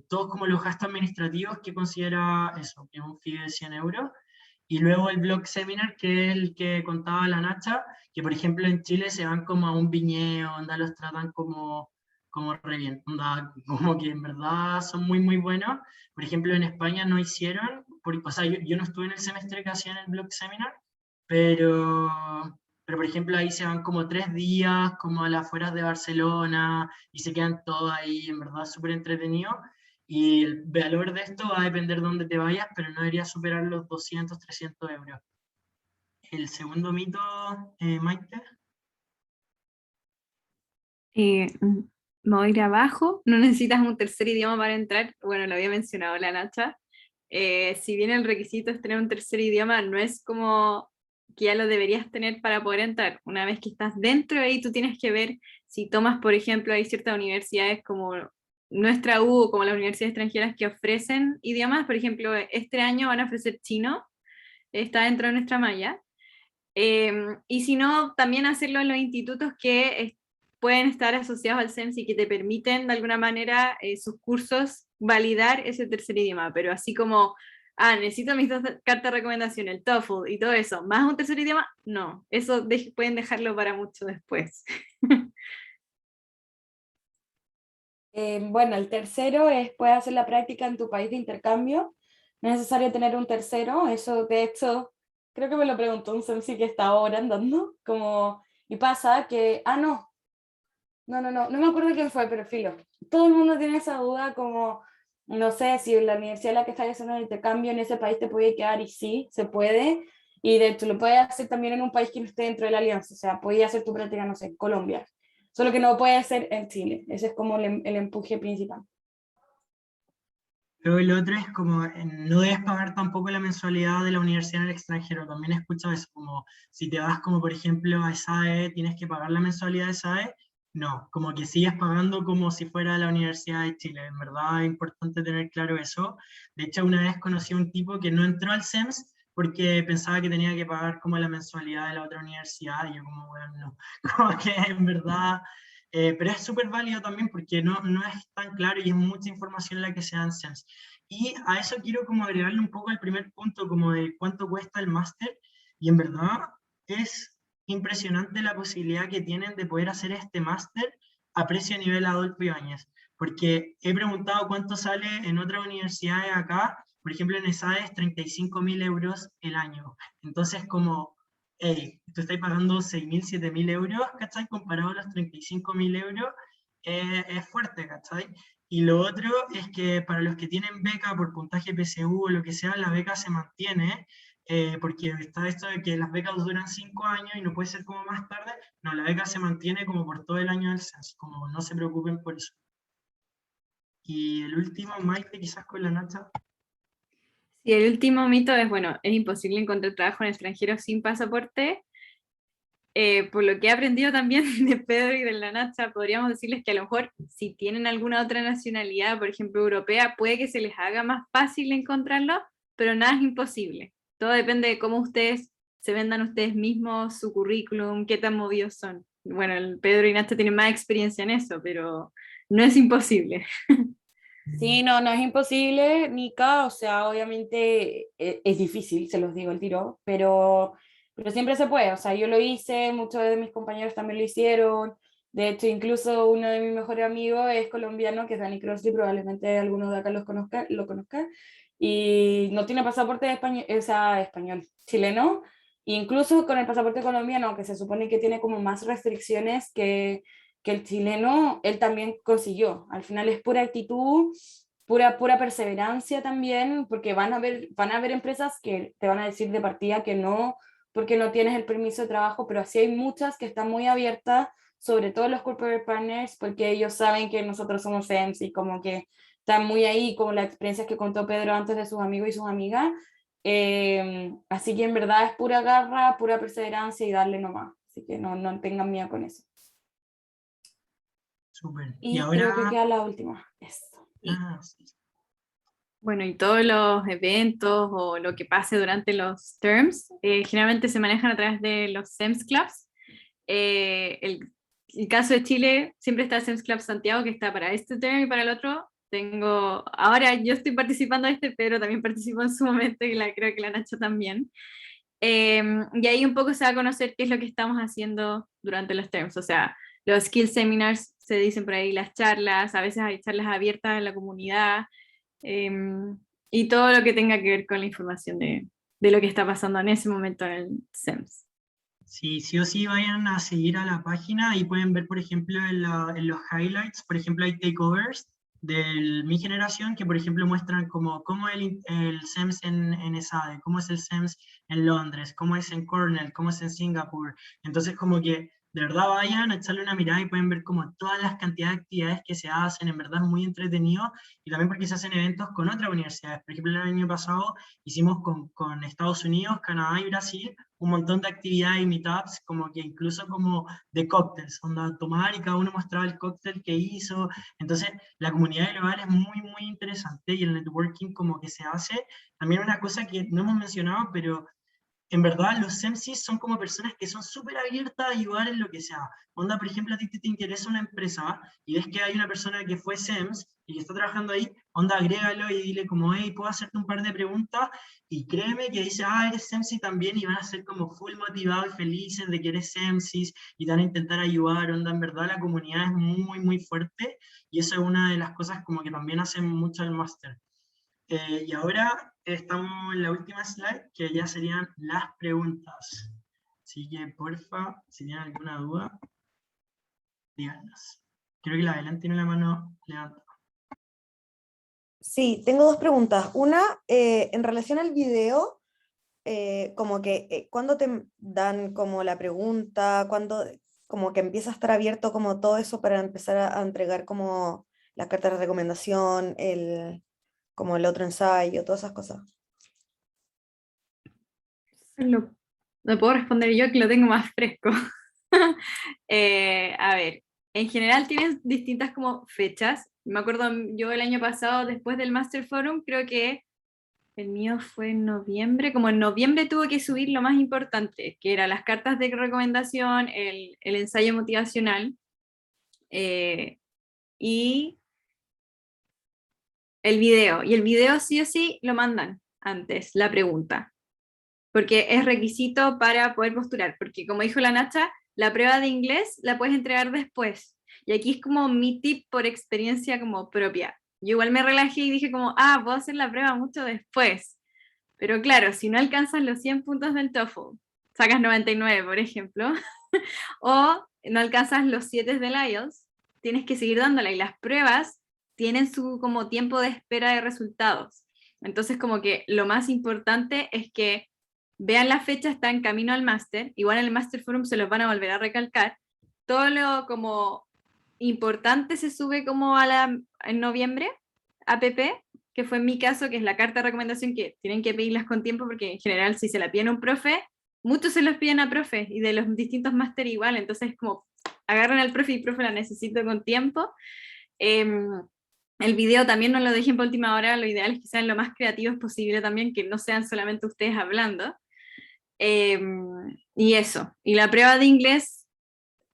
todos como los gastos administrativos que considera eso, que es un fee de 100 euros. Y luego el blog seminar, que es el que contaba la Nacha, que por ejemplo en Chile se van como a un viñedo, onda los tratan como re bien, onda, como que en verdad son muy muy buenos. Por ejemplo en España no hicieron, o sea, yo no estuve en el semestre que hacían el blog seminar, pero, pero por ejemplo ahí se van como 3 días, como a las afueras de Barcelona, y se quedan todos ahí, en verdad súper entretenido. Y el valor de esto va a depender de dónde te vayas, pero no debería superar los 200, 300 euros. El segundo mito, Maite. Me voy a ir abajo, no necesitas un tercer idioma para entrar, bueno, lo había mencionado la Nacha. Si bien el requisito es tener un tercer idioma, no es como que ya lo deberías tener para poder entrar. Una vez que estás dentro de ahí, tú tienes que ver si tomas, por ejemplo, hay ciertas universidades como nuestra U, como las universidades extranjeras que ofrecen idiomas, por ejemplo, este año van a ofrecer chino, está dentro de nuestra malla. Y si no, también hacerlo en los institutos que pueden estar asociados al CEMS y que te permiten de alguna manera sus cursos validar ese tercer idioma, pero así como, necesito mis cartas de recomendación, el TOEFL y todo eso, más un tercer idioma, no, eso pueden dejarlo para mucho después. Bueno, el tercero es, puedes hacer la práctica en tu país de intercambio. No es necesario tener un tercero, eso de hecho, creo que me lo preguntó un sensi que está ahora andando, como, y pasa que, no me acuerdo quién fue, pero filo. Todo el mundo tiene esa duda como, no sé, si la universidad en la que estás haciendo el intercambio en ese país te puede quedar y sí, se puede. Y de hecho lo puedes hacer también en un país que no esté dentro de la alianza, o sea, podías hacer tu práctica, no sé, en Colombia. Solo que no puede ser en Chile. Ese es como el empuje principal. Luego el otro es como, no debes pagar tampoco la mensualidad de la universidad en el extranjero. También he escuchado eso, como si te vas como por ejemplo a ESAE, tienes que pagar la mensualidad de ESAE. No, como que sigues pagando como si fuera la Universidad de Chile. En verdad es importante tener claro eso. De hecho, una vez conocí a un tipo que no entró al CEMS porque pensaba que tenía que pagar como la mensualidad de la otra universidad, y yo como, bueno, no, como que en verdad pero es súper válido también porque no es tan claro y es mucha información la que se da en SEMS. Y a eso quiero como agregarle un poco el primer punto, como de cuánto cuesta el máster, y en verdad es impresionante la posibilidad que tienen de poder hacer este máster a precio a nivel Adolfo Ibáñez, porque he preguntado cuánto sale en otras universidades acá, por ejemplo en ESADE 35.000 euros el año, entonces como hey, tú estás pagando 6.000, 7.000 euros, ¿cachai? Comparado a los 35.000 euros, es fuerte, ¿cachai? Y lo otro es que para los que tienen beca por puntaje PSU o lo que sea, la beca se mantiene, porque está esto de que las becas duran 5 años y no puede ser como más tarde. No, la beca se mantiene como por todo el año del censo, como no se preocupen por eso. Y el último, Maite, quizás con la Nacha. Y el último mito es, bueno, es imposible encontrar trabajo en extranjero sin pasaporte. Por lo que he aprendido también de Pedro y de la Nacha, podríamos decirles que a lo mejor si tienen alguna otra nacionalidad, por ejemplo europea, puede que se les haga más fácil encontrarlo, pero nada es imposible. Todo depende de cómo ustedes se vendan ustedes mismos, su currículum, qué tan movidos son. Bueno, el Pedro y Nacha tienen más experiencia en eso, pero no es imposible. Sí, no es imposible, Nika, o sea, obviamente es difícil, se los digo el tiro, pero siempre se puede, o sea, yo lo hice, muchos de mis compañeros también lo hicieron, de hecho, incluso uno de mis mejores amigos es colombiano, que es Dani Crossley, probablemente algunos de acá lo conozcan, y no tiene pasaporte español, o sea, español, chileno, incluso con el pasaporte colombiano, que se supone que tiene como más restricciones que el chileno, él también consiguió. Al final es pura actitud, pura perseverancia también, porque van a haber empresas que te van a decir de partida que no, porque no tienes el permiso de trabajo, pero así hay muchas que están muy abiertas, sobre todo los corporate partners, porque ellos saben que nosotros somos SEMS y como que están muy ahí, como las experiencias que contó Pedro antes de sus amigos y sus amigas. Así que en verdad es pura garra, pura perseverancia y darle nomás. Así que no tengan miedo con eso. Súper. Y Y creo que ahora, queda la última. Eso. sí. Bueno, y todos los eventos o lo que pase durante los terms generalmente se manejan a través de los SEMS Clubs. El caso de Chile, siempre está el SEMS Club Santiago, que está para este term y para el otro. Ahora yo estoy participando de este, pero también participó en su momento y creo que la Nacho también. Y ahí un poco se va a conocer qué es lo que estamos haciendo durante los terms, o sea, los skill seminars se dicen por ahí, las charlas, a veces hay charlas abiertas en la comunidad, y todo lo que tenga que ver con la información de lo que está pasando en ese momento en el SEMS. Sí, sí o sí vayan a seguir a la página y pueden ver, por ejemplo, en los highlights, por ejemplo, hay takeovers de mi generación que, por ejemplo, muestran cómo el SEMS en ESADE, cómo es el SEMS en Londres, cómo es en Cornell, cómo es en Singapur. Entonces, como que de verdad vayan a echarle una mirada y pueden ver como todas las cantidades de actividades que se hacen, en verdad es muy entretenido, y también porque se hacen eventos con otras universidades. Por ejemplo, el año pasado hicimos con Estados Unidos, Canadá y Brasil un montón de actividades y meetups, como que incluso como de cócteles, onda tomar y cada uno mostraba el cóctel que hizo. Entonces, la comunidad global es muy, muy interesante y el networking como que se hace. También una cosa que no hemos mencionado, pero en verdad los SEMSIs son como personas que son súper abiertas a ayudar en lo que sea. Onda, por ejemplo, a ti te interesa una empresa y ves que hay una persona que fue SEMS y que está trabajando ahí, onda, agrégalo y dile como, hey, ¿puedo hacerte un par de preguntas? Y créeme que dice, ah, eres SEMSI también, y van a ser como full motivados y felices de que eres SEMSIs y te van a intentar ayudar. Onda, en verdad la comunidad es muy, muy fuerte y eso es una de las cosas como que también hacen mucho el máster. Y ahora estamos en la última slide, que ya serían las preguntas. Así que, porfa, si tienen alguna duda, díganos. Creo que la Belén tiene la mano levantada. Sí, tengo dos preguntas. Una, en relación al video, como que, ¿cuándo te dan como la pregunta? ¿Cuándo como que empieza a estar abierto como todo eso para empezar a entregar como las cartas de recomendación, como el otro ensayo, todas esas cosas? Lo puedo responder yo que lo tengo más fresco. A ver, en general tienen distintas como fechas. Me acuerdo yo el año pasado, después del Master Forum, creo que el mío fue en noviembre. Como en noviembre tuve que subir lo más importante, que eran las cartas de recomendación, el ensayo motivacional y el video. Y el video sí o sí lo mandan antes, la pregunta, porque es requisito para poder postular, porque como dijo la Nacha, la prueba de inglés la puedes entregar después. Y aquí es como mi tip por experiencia como propia. Yo igual me relajé y dije como, puedo hacer la prueba mucho después. Pero claro, si no alcanzas los 100 puntos del TOEFL, sacas 99, por ejemplo, o no alcanzas los 7 del IELTS, tienes que seguir dándola, y las pruebas tienen su como tiempo de espera de resultados. Entonces como que lo más importante es que vean la fecha, está en camino al máster, igual en el Master Forum se los van a volver a recalcar, todo lo como importante se sube como en noviembre, APP, que fue en mi caso, que es la carta de recomendación, que tienen que pedirlas con tiempo, porque en general si se la piden a un profe, muchos se los piden a profe, y de los distintos máster igual, entonces como agarran al profe y profe la necesito con tiempo. El video también no lo dejen por última hora, lo ideal es que sean lo más creativos posible también, que no sean solamente ustedes hablando. Y eso, y la prueba de inglés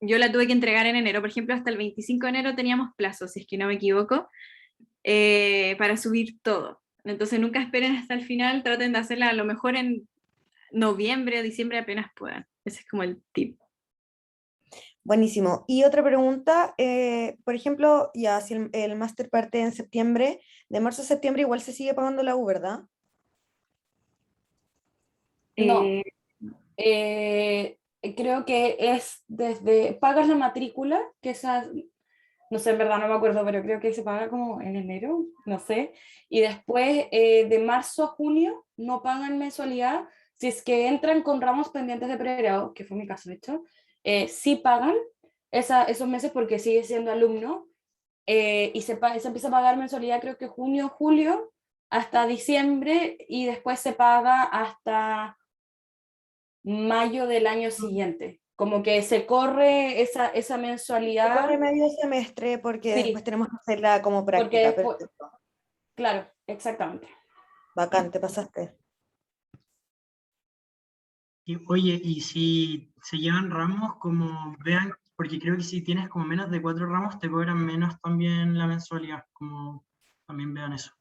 yo la tuve que entregar en enero, por ejemplo, hasta el 25 de enero teníamos plazo, si es que no me equivoco, para subir todo. Entonces nunca esperen hasta el final, traten de hacerla a lo mejor en noviembre o diciembre apenas puedan. Ese es como el tip. Buenísimo. Y otra pregunta, por ejemplo, ya si el máster parte en septiembre, de marzo a septiembre igual se sigue pagando la U, ¿verdad? No. Creo que es desde, pagas la matrícula, que esa, no sé, en verdad no me acuerdo, pero creo que se paga como en enero, no sé, y después de marzo a junio no pagan mensualidad. Si es que entran con ramos pendientes de pregrado, que fue mi caso de hecho, sí pagan esos meses porque sigue siendo alumno, y se empieza a pagar mensualidad creo que junio, julio, hasta diciembre, y después se paga hasta mayo del año siguiente. Como que se corre esa Se mensualidad. corre medio semestre porque Sí, después tenemos que hacerla como porque práctica. después, Perfecto. claro, exactamente. Bacán, te pasaste. Y, oye, y si se llevan ramos, como vean, porque creo que si tienes como menos de 4 ramos, te cobran menos también la mensualidad, como también vean eso.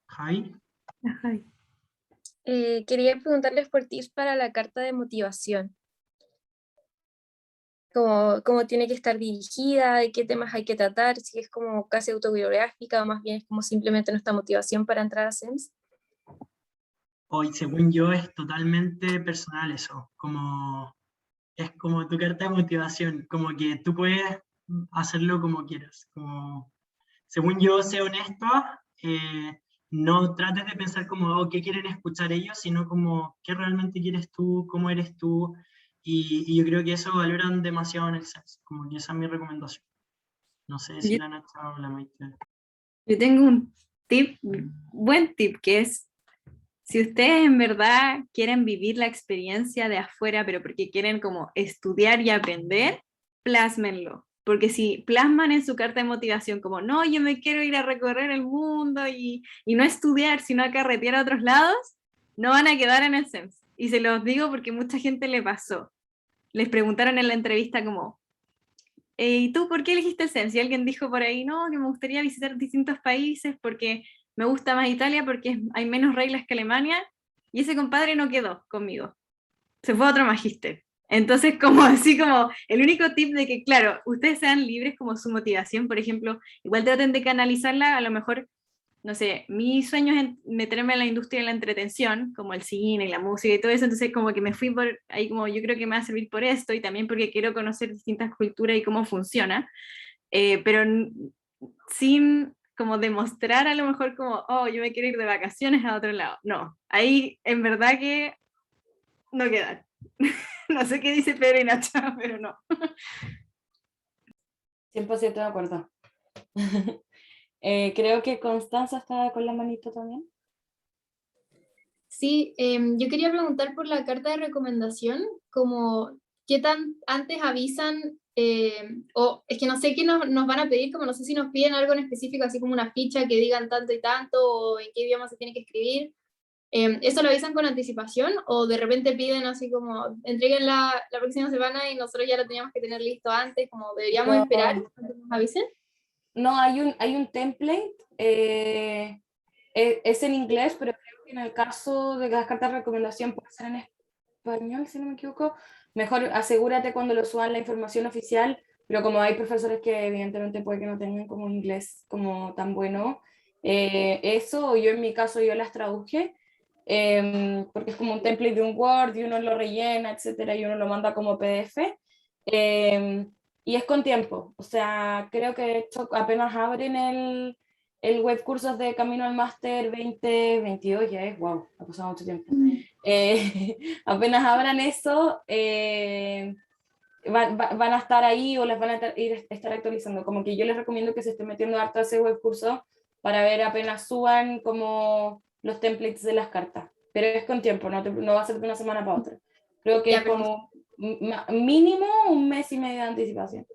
Javi. Ajá. Quería preguntarles por tips para la carta de motivación. Cómo tiene que estar dirigida, de qué temas hay que tratar, si es como casi autobiográfica o más bien es como simplemente nuestra motivación para entrar a SEMS. Hoy, según yo, es totalmente personal eso, como es como tu carta de motivación, como que tú puedes hacerlo como quieras. Como, según yo, sé honesto, no trates de pensar como, oh, qué quieren escuchar ellos, sino como, qué realmente quieres tú, cómo eres tú, y yo creo que eso valoran demasiado en el SENS, como que esa es mi recomendación. No sé si Yo, la Nacha o la Maite. yo tengo un tip, buen tip, que es, si ustedes en verdad quieren vivir la experiencia de afuera, pero porque quieren como estudiar y aprender, plásmenlo. Porque si plasman en su carta de motivación como, no, yo me quiero ir a recorrer el mundo y no estudiar, sino a carretear a otros lados, no van a quedar en el SEMS. Y se los digo porque mucha gente le pasó. Les preguntaron en la entrevista como, ¿y tú por qué elegiste el SEMS? Y alguien dijo por ahí, no, que me gustaría visitar distintos países porque me gusta más Italia porque hay menos reglas que Alemania, y ese compadre no quedó conmigo, se fue a otro magíster. Entonces, como así como el único tip de que, claro, ustedes sean libres como su motivación, por ejemplo, igual traten de canalizarla, a lo mejor no sé, mi sueño es meterme en la industria de la entretención, como el cine y la música y todo eso, entonces como que me fui por ahí como yo creo que me va a servir por esto y también porque quiero conocer distintas culturas y cómo funciona, pero sin como demostrar a lo mejor como, oh, yo me quiero ir de vacaciones a otro lado. No, ahí en verdad que no quedan. No sé qué dice Pedro y Nacha, pero no. 100% de acuerdo. Creo que Constanza está con la manito también. Sí, yo quería preguntar por la carta de recomendación, como qué tan antes avisan, o es que no sé qué nos van a pedir, como no sé si nos piden algo en específico, así como una ficha que digan tanto y tanto, o en qué idioma se tiene que escribir. ¿Eso lo avisan con anticipación o de repente piden así como entreguen la próxima semana y nosotros ya lo teníamos que tener listo antes, como deberíamos No. esperar a que nos avisen? No, hay un template, es en inglés, pero creo que en el caso de que las cartas de recomendación puede ser en español, si no me equivoco. Mejor asegúrate cuando lo suban la información oficial, pero como hay profesores que evidentemente puede que no tengan como inglés como tan bueno, eso, yo en mi caso yo las traduje, porque es como un template de un Word y uno lo rellena, etcétera, y uno lo manda como PDF. Y es con tiempo, o sea, creo que de hecho apenas abren el web cursos de Camino al Máster 2022, ya es, wow, ha pasado mucho tiempo. Apenas abran eso, van a estar ahí o las van a estar actualizando. Como que yo les recomiendo que se estén metiendo harto a ese web curso para ver apenas suban como los templates de las cartas. Pero es con tiempo, no va a ser de una semana para otra. Creo que Ya, es como mínimo un mes y medio de anticipación.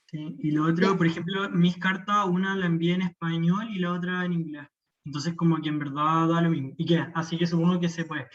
Sí, y lo otro, por ejemplo, mis cartas, una la envié en español y la otra en inglés. Entonces, como que en verdad da lo mismo. ¿Y qué? Así que supongo que se puede.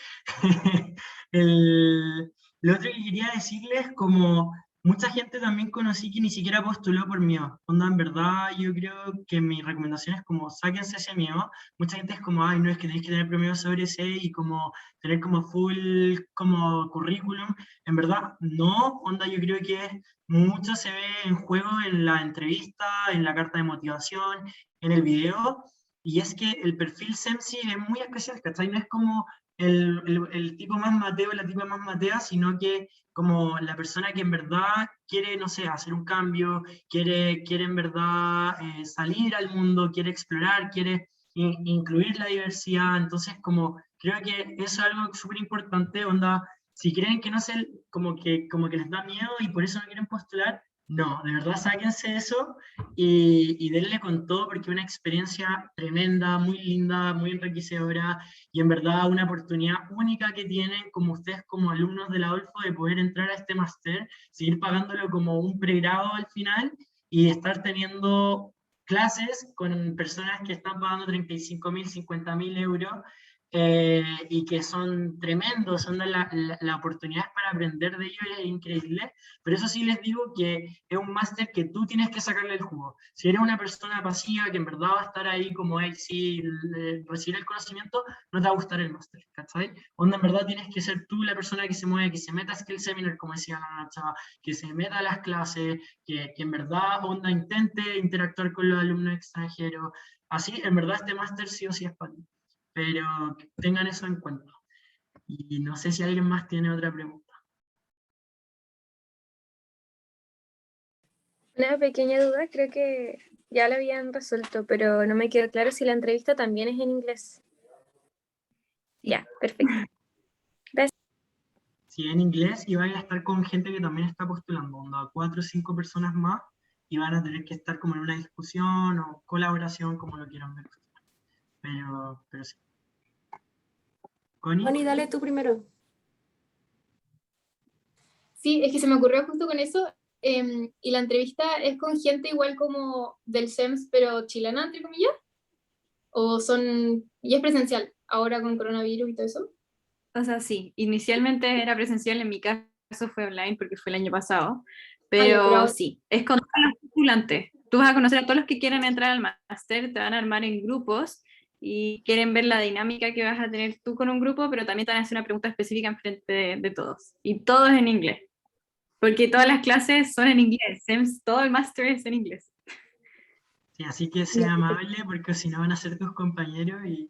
Lo otro que quería decirles, como mucha gente también conocí que ni siquiera postuló por miedo. Onda, en verdad, yo creo que mi recomendación es como, sáquense ese miedo. Mucha gente es como, ay, no, es que tenéis que tener premio sobre ese y como tener como full como currículum. En verdad, no. Onda, yo creo que mucho se ve en juego en la entrevista, en la carta de motivación, en el video, y es que el perfil SEMSI es muy especial, ¿cachai? No es como el tipo más Mateo, la tipa más Matea, sino que como la persona que en verdad quiere, no sé, hacer un cambio, quiere en verdad salir al mundo, quiere explorar, quiere incluir la diversidad, entonces como creo que eso es algo súper importante, onda, si creen que no sé, como que les da miedo y por eso no quieren postular, no, de verdad sáquense eso y denle con todo porque es una experiencia tremenda, muy linda, muy enriquecedora y en verdad una oportunidad única que tienen como ustedes como alumnos de la Adolfo de poder entrar a este máster, seguir pagándolo como un pregrado al final y estar teniendo clases con personas que están pagando 35.000, 50.000 euros y que son tremendos, son la oportunidad para aprender de ellos es increíble, pero eso sí les digo que es un máster que tú tienes que sacarle el jugo. Si eres una persona pasiva que en verdad va a estar ahí como él, si recibir el conocimiento, no te va a gustar el máster, ¿cachai? Onda, en verdad tienes que ser tú la persona que se mueve, que se meta a Skill Seminar, como decía la Nacha, que se meta a las clases, que en verdad, onda, intente interactuar con los alumnos extranjeros. Así, en verdad, este máster sí o sí es para ti, pero tengan eso en cuenta. Y no sé si alguien más tiene otra pregunta. Una pequeña duda, creo que ya lo habían resuelto, pero no me quedó claro si la entrevista también es en inglés. Ya, perfecto. Sí, en inglés, y vais a estar con gente que también está postulando, onda, 4 o 5 personas más, y van a tener que estar como en una discusión o colaboración, como lo quieran ver. Pero sí. Connie, Connie, dale tú primero. Sí, es que se me ocurrió justo con eso. Y la entrevista es con gente igual como del SEMS, pero chilena, entre comillas. Y es presencial, ahora con coronavirus y todo eso. O sea, sí, inicialmente era presencial, en mi caso fue online porque fue el año pasado, pero ahora- sí, es con todos los postulantes. Tú vas a conocer a todos los que quieren entrar al máster, te van a armar en grupos y quieren ver la dinámica que vas a tener tú con un grupo, pero también te van a hacer una pregunta específica en frente de todos. Y todo es en inglés, porque todas las clases son en inglés, todo el máster es en inglés. sí, así que sea amable, porque si no van a ser tus compañeros y...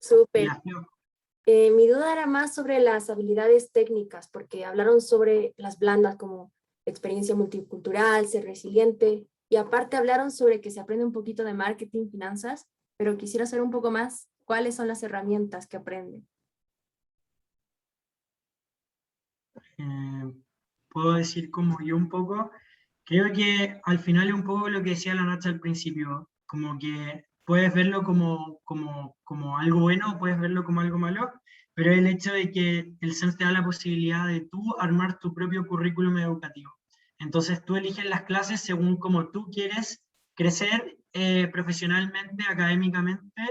Súper. Ya, Mi duda era más sobre las habilidades técnicas, porque hablaron sobre las blandas como experiencia multicultural, ser resiliente, y aparte hablaron sobre que se aprende un poquito de marketing, finanzas, pero quisiera saber un poco más cuáles son las herramientas que aprenden. puedo decir como yo un poco, creo que al final es un poco lo que decía la Nacha al principio, como que puedes verlo como algo bueno o puedes verlo como algo malo, pero el hecho de que el SEMS te da la posibilidad de tú armar tu propio currículum educativo. Entonces tú eliges las clases según como tú quieres crecer profesionalmente, académicamente,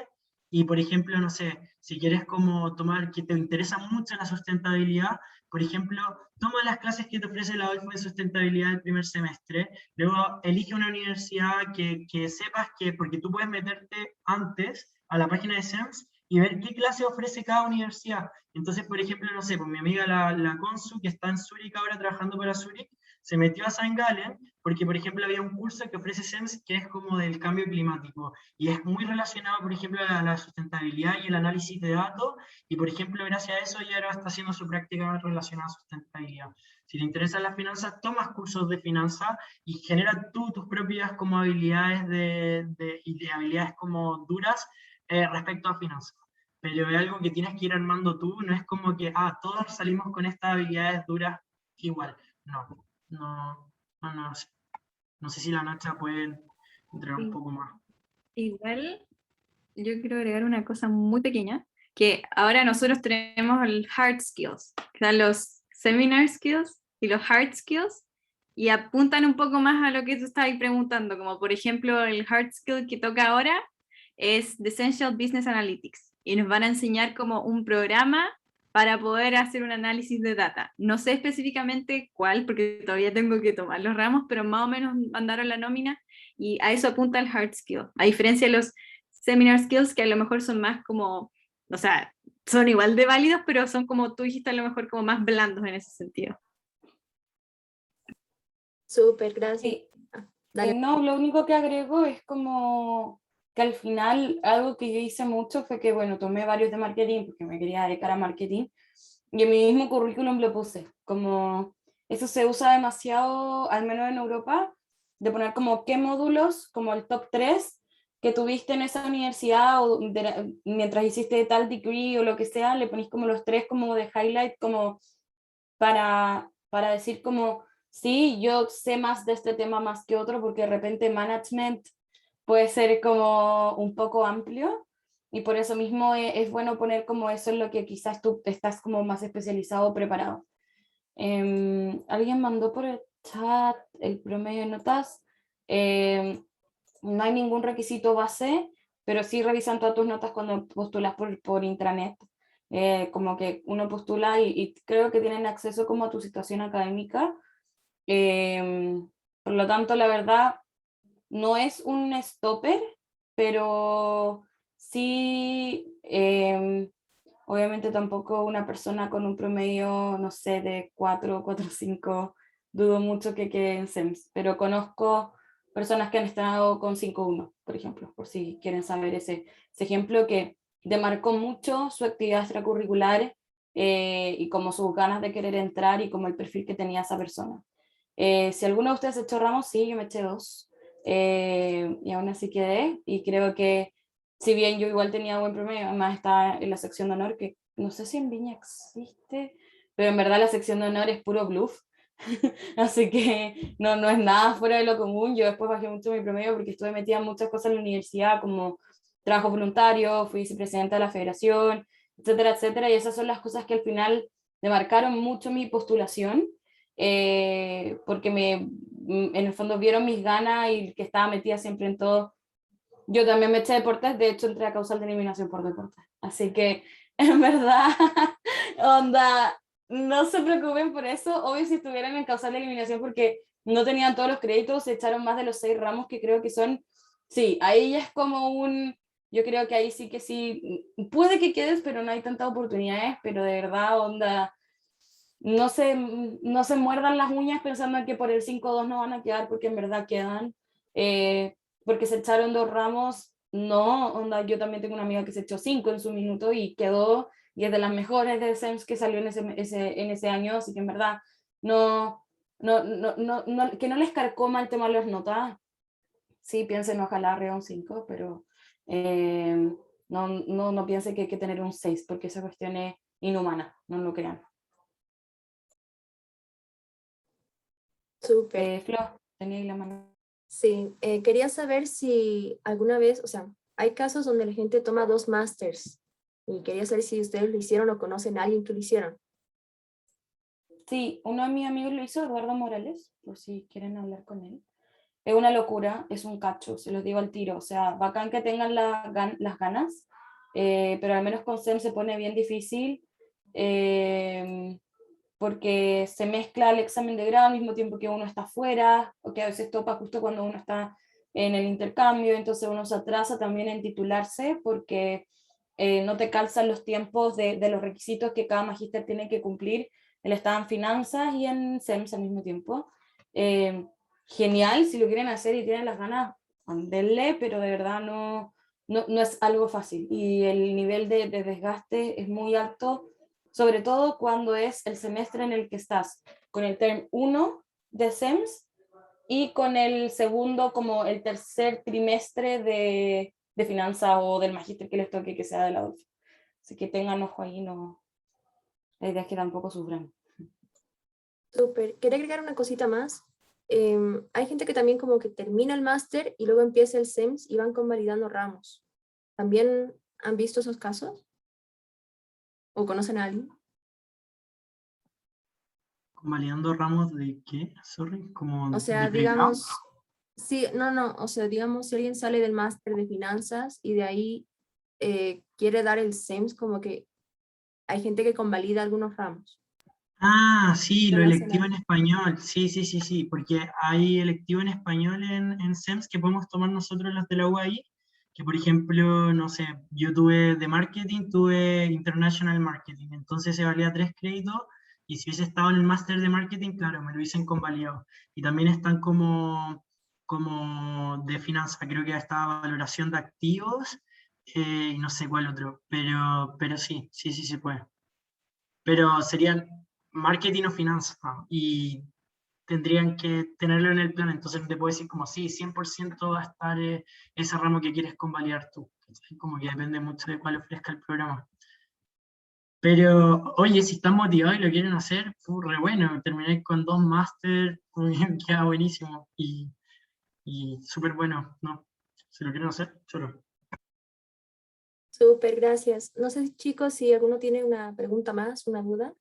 y por ejemplo, no sé, si quieres como tomar, que te interesa mucho la sustentabilidad, por ejemplo, toma las clases que te ofrece la OIF de sustentabilidad del primer semestre, luego elige una universidad que sepas que, porque tú puedes meterte antes a la página de SEMS y ver qué clase ofrece cada universidad. Entonces, por ejemplo, no sé, pues mi amiga la Consu, que está en Zurich ahora trabajando para Zurich, se metió a St. Gallen porque, por ejemplo, había un curso que ofrece SEMS que es como del cambio climático y es muy relacionado, por ejemplo, a la sustentabilidad y el análisis de datos, y por ejemplo, gracias a eso ya ahora está haciendo su práctica relacionada a sustentabilidad. Si te interesan las finanzas, tomas cursos de finanzas y genera tú tus propias como habilidades y de habilidades como duras respecto a finanzas. Pero es algo que tienes que ir armando tú, no es como que, todos salimos con estas habilidades duras igual. No sé. No sé si la Nacha puede entrar un poco más. Igual, yo quiero agregar una cosa muy pequeña, que ahora nosotros tenemos el hard skills, que son los seminar skills y los hard skills, y apuntan un poco más a lo que tú estabas preguntando, como por ejemplo el hard skill que toca ahora es The Essential Business Analytics, y nos van a enseñar como un programa para poder hacer un análisis de data. No sé específicamente cuál, porque todavía tengo que tomar los ramos, pero más o menos mandaron la nómina, y a eso apunta el hard skill, a diferencia de los seminar skills que a lo mejor son más como, o sea, son igual de válidos, pero son como tú dijiste, a lo mejor como más blandos en ese sentido. Súper, gracias. Sí. Dale. No, lo único que agrego es como que al final algo que yo hice mucho fue que, bueno, tomé varios de marketing porque me quería dedicar a marketing y en mi mismo currículum lo puse, como eso se usa demasiado, al menos en Europa, de poner como qué módulos, como el top 3 que tuviste en esa universidad o mientras hiciste tal degree o lo que sea, le ponís como los 3 como de highlight, como para decir como, sí, yo sé más de este tema más que otro, porque de repente management puede ser como un poco amplio, y por eso mismo es bueno poner como eso en lo que quizás tú estás como más especializado o preparado. Alguien mandó por el chat el promedio de notas. No hay ningún requisito base, pero sí revisan todas tus notas cuando postulas por intranet. Como que uno postula y creo que tienen acceso como a tu situación académica. Por lo tanto, la verdad, no es un stopper, pero sí, obviamente tampoco una persona con un promedio, no sé, de 4, 5, dudo mucho que quede en SEMS, pero conozco personas que han estado con 5.1, por ejemplo, por si quieren saber ese ejemplo que demarcó mucho su actividad extracurricular y como sus ganas de querer entrar y como el perfil que tenía esa persona. Si alguno de ustedes se echó ramos, sí, yo me eché 2. Y aún así quedé. Y creo que, si bien yo igual tenía buen promedio, además estaba en la sección de honor, que no sé si en Viña existe, pero en verdad la sección de honor es puro bluff. Así que no es nada fuera de lo común. Yo después bajé mucho mi promedio porque estuve metida en muchas cosas en la universidad, como trabajo voluntario, fui vicepresidenta de la federación, etcétera, etcétera. Y esas son las cosas que al final me marcaron mucho mi postulación, porque en el fondo vieron mis ganas y que estaba metida siempre en todo. Yo también me eché deportes, de hecho entré a causal de eliminación por deportes. Así que, en verdad, onda, no se preocupen por eso. Obvio si estuvieran en causal de eliminación porque no tenían todos los créditos, se echaron más de los 6 ramos que creo que son, sí, ahí ya es como yo creo que ahí sí que sí, puede que quedes, pero no hay tantas oportunidades, pero de verdad, onda, no se muerdan las uñas pensando en que por el 5-2 no van a quedar, porque en verdad quedan. Porque se echaron 2 ramos, no, onda, yo también tengo una amiga que se echó 5 en su minuto y quedó, y es de las mejores de SEMS que salió en ese año, así que en verdad, que no les carcoma el tema de las notas. Sí, piensen ojalá arriba un 5, pero no piensen que hay que tener un 6, porque esa cuestión es inhumana, no lo crean. Súper. Flo, tenía ahí la mano. Sí, quería saber si alguna vez, o sea, hay casos donde la gente toma 2 másters y quería saber si ustedes lo hicieron o conocen a alguien que lo hicieron. Sí, uno de mis amigos lo hizo, Eduardo Morales, por si quieren hablar con él. Es una locura, es un cacho, se los digo al tiro. O sea, bacán que tengan las ganas, pero al menos con SEM se pone bien difícil, porque se mezcla el examen de grado al mismo tiempo que uno está afuera, o que a veces topa justo cuando uno está en el intercambio, entonces uno se atrasa también en titularse, porque no te calzan los tiempos de los requisitos que cada magíster tiene que cumplir. Él está en finanzas y en SEMS al mismo tiempo. Genial, si lo quieren hacer y tienen las ganas, denle, pero de verdad no es algo fácil. Y el nivel de desgaste es muy alto, sobre todo cuando es el semestre en el que estás con el term 1 de SEMS y con el segundo, como el tercer trimestre de finanzas o del magíster que les toque que sea de la UF. Así que tengan ojo ahí, la idea es que tampoco sufran. Súper. Quería agregar una cosita más. Hay gente que también como que termina el máster y luego empieza el SEMS y van convalidando ramos. ¿También han visto esos casos? ¿O conocen a alguien? ¿Convalidando ramos de qué? Sorry, como O sea, de pregrado. digamos, sí, no, o sea, digamos, si alguien sale del máster de finanzas y de ahí quiere dar el SEMS, como que hay gente que convalida algunos ramos. Ah, sí, lo ¿Conocen a electivo en alguien? español. Sí, sí, sí, sí, porque hay electivo en español en SEMS que podemos tomar nosotros los de la UAI, que por ejemplo, no sé, yo tuve de marketing, tuve International Marketing, entonces se valía 3 créditos, y si hubiese estado en el máster de marketing, claro, me lo hubiesen convalidado. Y también están como de finanzas, creo que estaba valoración de activos, y no sé cuál otro, pero sí, sí, sí se puede. Pero serían marketing o finanzas, ¿no? Y tendrían que tenerlo en el plan, entonces no te puedo decir como sí, 100% va a estar ese ramo que quieres convalidar tú. ¿Cachai? Como que depende mucho de cuál ofrezca el programa. Pero, oye, si están motivados y lo quieren hacer, re bueno, termináis con 2 máster, queda buenísimo y súper bueno, ¿no? Si lo quieren hacer, choro. Súper, gracias. No sé, chicos, si alguno tiene una pregunta más, una duda.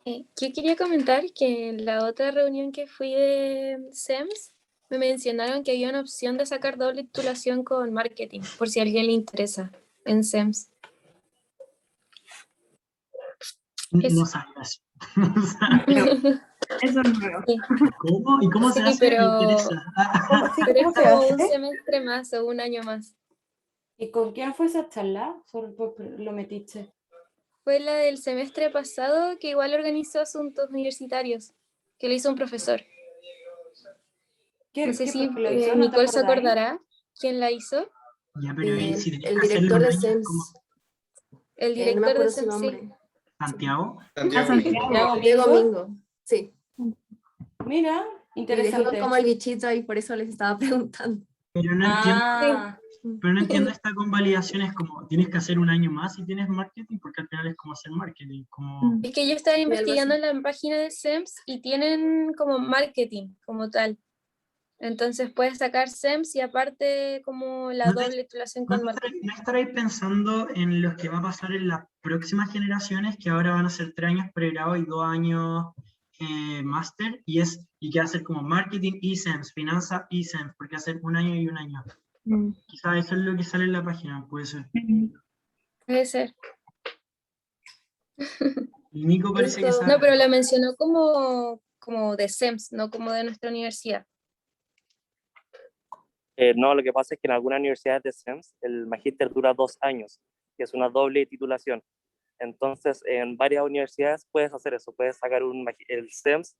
Yo quería comentar que en la otra reunión que fui de SEMS, me mencionaron que había una opción de sacar doble titulación con marketing, por si a alguien le interesa, en SEMS. No sabías. No sabía. Eso es nuevo. Sí, ¿Cómo? ¿Y cómo se sí, hace? Me pero interesa. pero ¿Cómo es se como un hace? semestre más o un año más. ¿Y con quién fue esa charla? Solo lo metiste. Fue la del semestre pasado que igual organizó Asuntos Universitarios, que lo hizo un profesor. No sé ¿Qué si profe lo hizo? ¿No te Nicole se acordáis? acordará quién la hizo. Ya, pero ahí si tenías El que hacerlo director un de año, es como... SEMS, El no me director de acuerdo su SEMC. nombre. Santiago. A Santiago Santiago. Mingo. Diego Mingo. Mingo, sí. Mira, Y dejó interesante. como el bichito ahí, por eso les estaba preguntando. Pero no Ah, entiendo esta convalidación, es como, tienes que hacer un año más si tienes marketing, porque al final es como hacer marketing, como... Es que yo estaba algo investigando así. en la página de SEMS y tienen como marketing como tal. Entonces puedes sacar SEMS y aparte como la ¿No te- doble titulación ¿No con estaréis marketing. no estaréis pensando en lo que va a pasar en las próximas generaciones, que ahora van a ser 3 años pregrado y 2 años máster, y que va a ser como marketing y SEMS, finanza y SEMS, porque va a ser un año y un año? Quizás eso es lo que sale en la página, puede ser. Puede ser. Y Nico parece que Nico. sabe. No, pero la mencionó como de SEMS, no como de nuestra universidad. No, lo que pasa es que en algunas universidades de SEMS el magíster dura 2 años, que es una doble titulación. Entonces, en varias universidades puedes hacer eso, puedes sacar el SEMS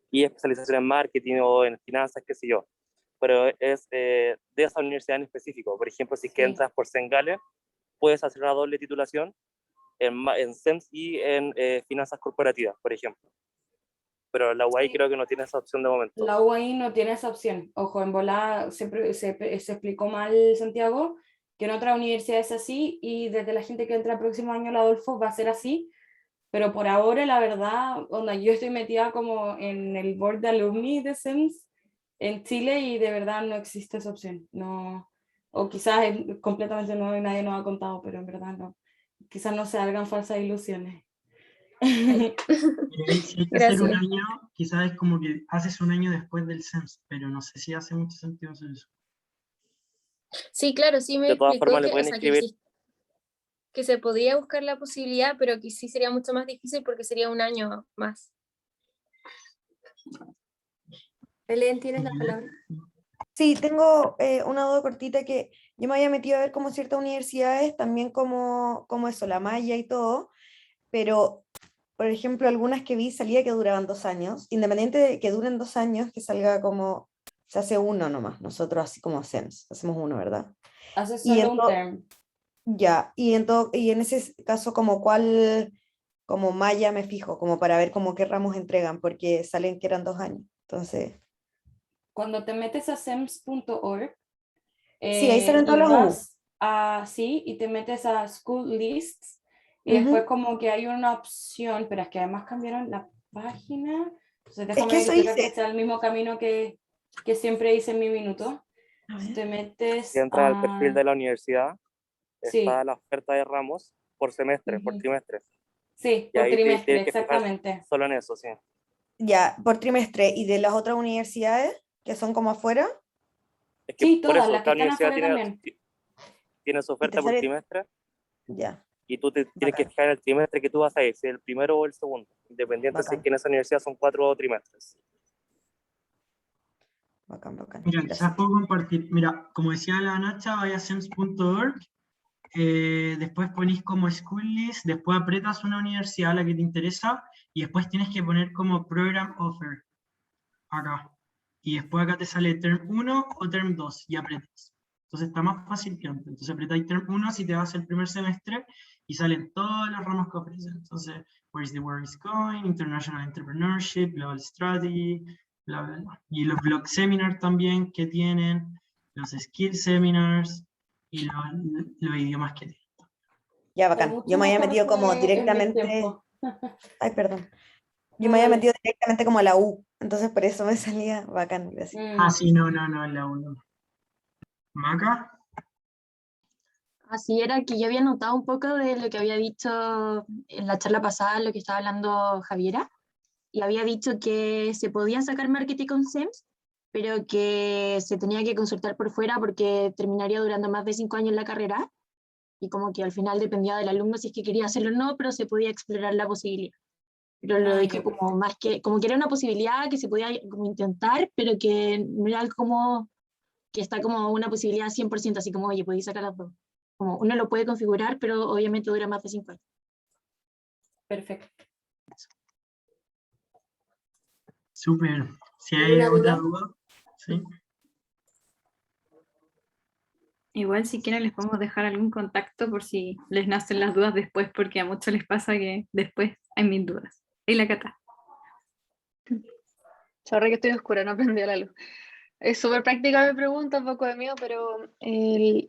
y especialización en marketing o en finanzas, qué sé yo. Pero es de esa universidad en específico. Por ejemplo, si es que Sí. entras por Sengale, puedes hacer una doble titulación en SEMS y en finanzas corporativas, por ejemplo. Pero la UAI creo que no tiene esa opción de momento. la UAI no tiene esa opción. Ojo, en volada se explicó mal, Santiago, que en otras universidades es así y desde la gente que entra el próximo año la Adolfo va a ser así. Pero por ahora, la verdad, onda, yo estoy metida como en el board de alumni de SEMS en Chile y de verdad no existe esa opción. No, o quizás es completamente nuevo y nadie nos ha contado, pero en verdad no. Quizás no se hagan falsas ilusiones. Y si hay que hacer un Gracias. año, quizás es como que haces un año después del SEMS, pero no sé si hace mucho sentido hacer eso. Sí, claro, sí me De todas explicó formas, le que, o pueden sea, escribir. que se podía buscar la posibilidad, pero que sí sería mucho más difícil porque sería un año más. Belén, ¿tienes la palabra? Sí, tengo una duda cortita que yo me había metido a ver como ciertas universidades, también como eso, la malla y todo, pero por ejemplo algunas que vi salía que duraban 2 años, independiente de que duren 2 años, que salga como, se hace uno nomás, nosotros así como hacemos uno, ¿verdad? Hace Y solo un term. ya, y en ese caso como cuál, como malla me fijo, como para ver como qué ramos entregan, porque salen que eran 2 años, entonces, Cuando te metes a sems.org sí, ahí salen y todas las U. vas sí, y te metes a School Lists y Ujú. después como que hay una opción, pero es que además cambiaron la página. Entonces Es déjame que eso verificar que hice. sea el mismo camino que siempre hice en mi minuto. A Entonces ver. te metes Si entras al perfil de la universidad, está sí, la oferta de ramos por semestre, por ujú, trimestre. sí, Y por ahí trimestre, tienes que fijar exactamente. solo en eso, sí. Ya, por trimestre. ¿Y de las otras universidades que son como afuera? Es que Sí, por todas eso las que cada están universidad afuera también. tiene su Y te oferta por sale, trimestre ya, y tú tienes que bacán, fijar el trimestre que tú vas a ir, si es el primero o el segundo, independiente si es bacán, que en esa universidad son 4 trimestres. bacán, bacán. Mira, Gracias. quizás puedo compartir. Mira, como decía la Nacha, vaya a sems.org, después ponís como school list, después apretas una universidad a la que te interesa y después tienes que poner como program offer acá. Y después acá te sale term 1 o term 2 y apretas. Entonces está más fácil que antes. Entonces apretáis term 1 si te vas el primer semestre y salen todos los ramos que ofrecen. Entonces, where is the world is going, international entrepreneurship, global strategy, bla, bla, bla. Y los blog seminars también que tienen, los skill seminars y los idiomas que tienen. Ya, Hay bacán. mucho Yo me había mejor metido como que en mis directamente, tiempos. ay, perdón. Yo No, me había dale. metido directamente como a la U. Entonces por eso me salía bacán, gracias. Ah, Mm. sí, no, la 1. Maca. Así era que yo había notado un poco de lo que había dicho en la charla pasada, lo que estaba hablando Javiera, y había dicho que se podía sacar marketing con SEMS, pero que se tenía que consultar por fuera porque terminaría durando más de 5 años la carrera, y como que al final dependía del alumno si es que quería hacerlo o no, pero se podía explorar la posibilidad. Pero lo Ah, dijo ya, como perfecto. más que, como que era una posibilidad que se podía como intentar, pero que no era algo como que está como una posibilidad 100%, así como, oye, podéis sacar las dos. Como uno lo puede configurar, pero obviamente dura más de 5 años. Perfecto. Súper. Si hay ¿Alguna otra duda? duda, ¿sí? Igual si quieren les podemos dejar algún contacto por si les nacen las dudas después, porque a muchos les pasa que después hay mil dudas. Y la Cata. Sorry que estoy oscura, no prendí la luz. Es súper práctica mi pregunta, un poco de miedo, pero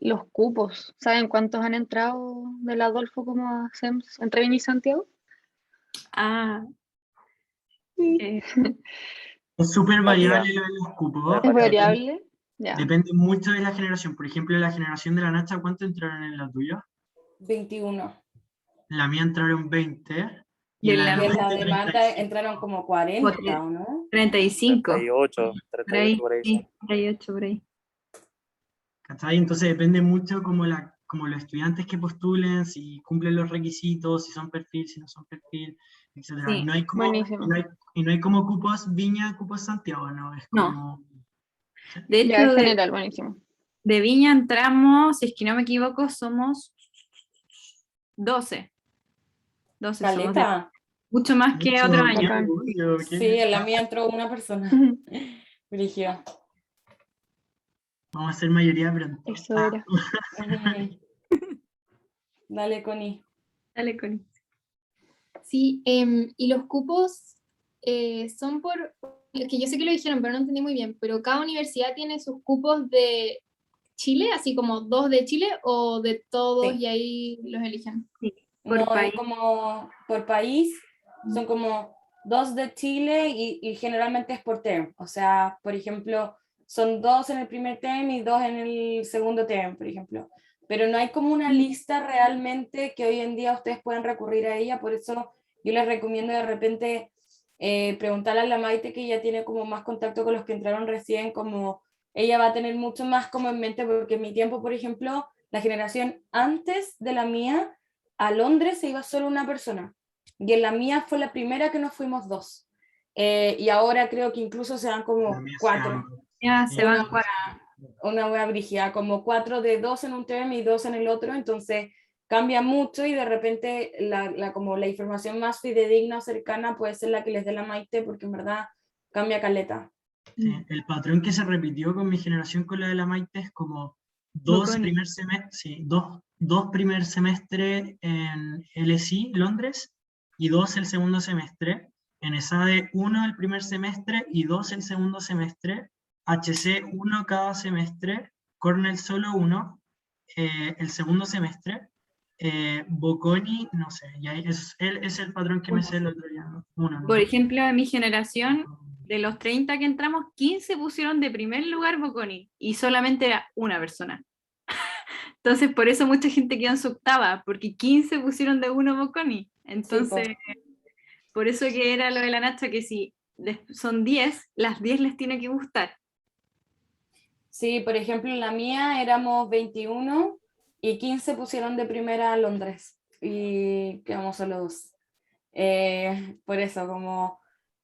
los cupos, ¿saben cuántos han entrado del Adolfo como a SEMS entre Viña y Santiago? Ah, Es súper variable lo de los cupos. ¿Es variable? Ya. Depende mucho de la generación. Por ejemplo, la generación de la Nacha, ¿cuánto entraron en la tuya? 21. En la mía entraron 20. Y en la Y en la Maite, de Marta 35. entraron como 40, ¿o no? 35. 38, Por ahí, 38 por ahí. sí, 38 por ahí. ¿Cachai? Entonces depende mucho como los estudiantes que postulen, si cumplen los requisitos, si son perfil, si no son perfil, etc. Sí, Y no hay como, buenísimo. y no hay como cupos Viña, cupos Santiago, ¿no? Es No. como... De Ya hecho, es general, buenísimo. de Viña entramos, si es que no me equivoco, somos 12. 12 somos de Caleta. mucho más que Mucho, otro qué año. Bacán. orgullo, qué- Sí, en la mía entró una persona. Brígido. Vamos a ser mayoría pronto. Eso era. Ujú. Dale, Connie. Dale, Connie. Sí, y los cupos son por, es que yo sé que lo dijeron, pero no entendí muy bien, pero cada universidad tiene sus cupos de Chile, así como 2 de Chile o de todos Sí. y ahí los eligen. Por No, país. es como por país, son como 2 de Chile y generalmente es por term. O sea, por ejemplo, son 2 en el primer term y 2 en el segundo term, por ejemplo. Pero no hay como una lista realmente que hoy en día ustedes puedan recurrir a ella, por eso yo les recomiendo de repente preguntarle a la Maite, que ya tiene como más contacto con los que entraron recién, como ella va a tener mucho más como en mente, porque en mi tiempo, por ejemplo, la generación antes de la mía, a Londres se iba solo una persona, y en la mía fue la primera que nos fuimos 2. Y ahora creo que incluso se van La como mía se 4. llama- Ya se van Una, 4. una wea brígida, como 4 de 2 en un term y 2 en el otro, entonces cambia mucho y de repente como la información más fidedigna o cercana puede ser la que les dé la Maite, porque en verdad cambia caleta. Sí, el patrón que se repitió con mi generación con la de la Maite es como Bocconi. dos primer semestre en LSI, Londres, y 2 el segundo semestre. En ESADE 1 el primer semestre y 2 el segundo semestre. HC 1 cada semestre. Cornell solo 1 el segundo semestre. Bocconi, no sé, él es el patrón que me sé el otro día, ¿no? Uno, ¿no? Por ejemplo, en mi generación, de los 30 que entramos, 15 pusieron de primer lugar Bocconi y solamente era una persona. Entonces, por eso mucha gente quedó en su octava, porque 15 pusieron de uno Bocconi. Entonces, por eso que era lo de la Nacha, que si son 10, las 10 les tiene que gustar. Sí, por ejemplo, en la mía éramos 21 y 15 pusieron de primera a Londres y quedamos solo 2. Por eso, como,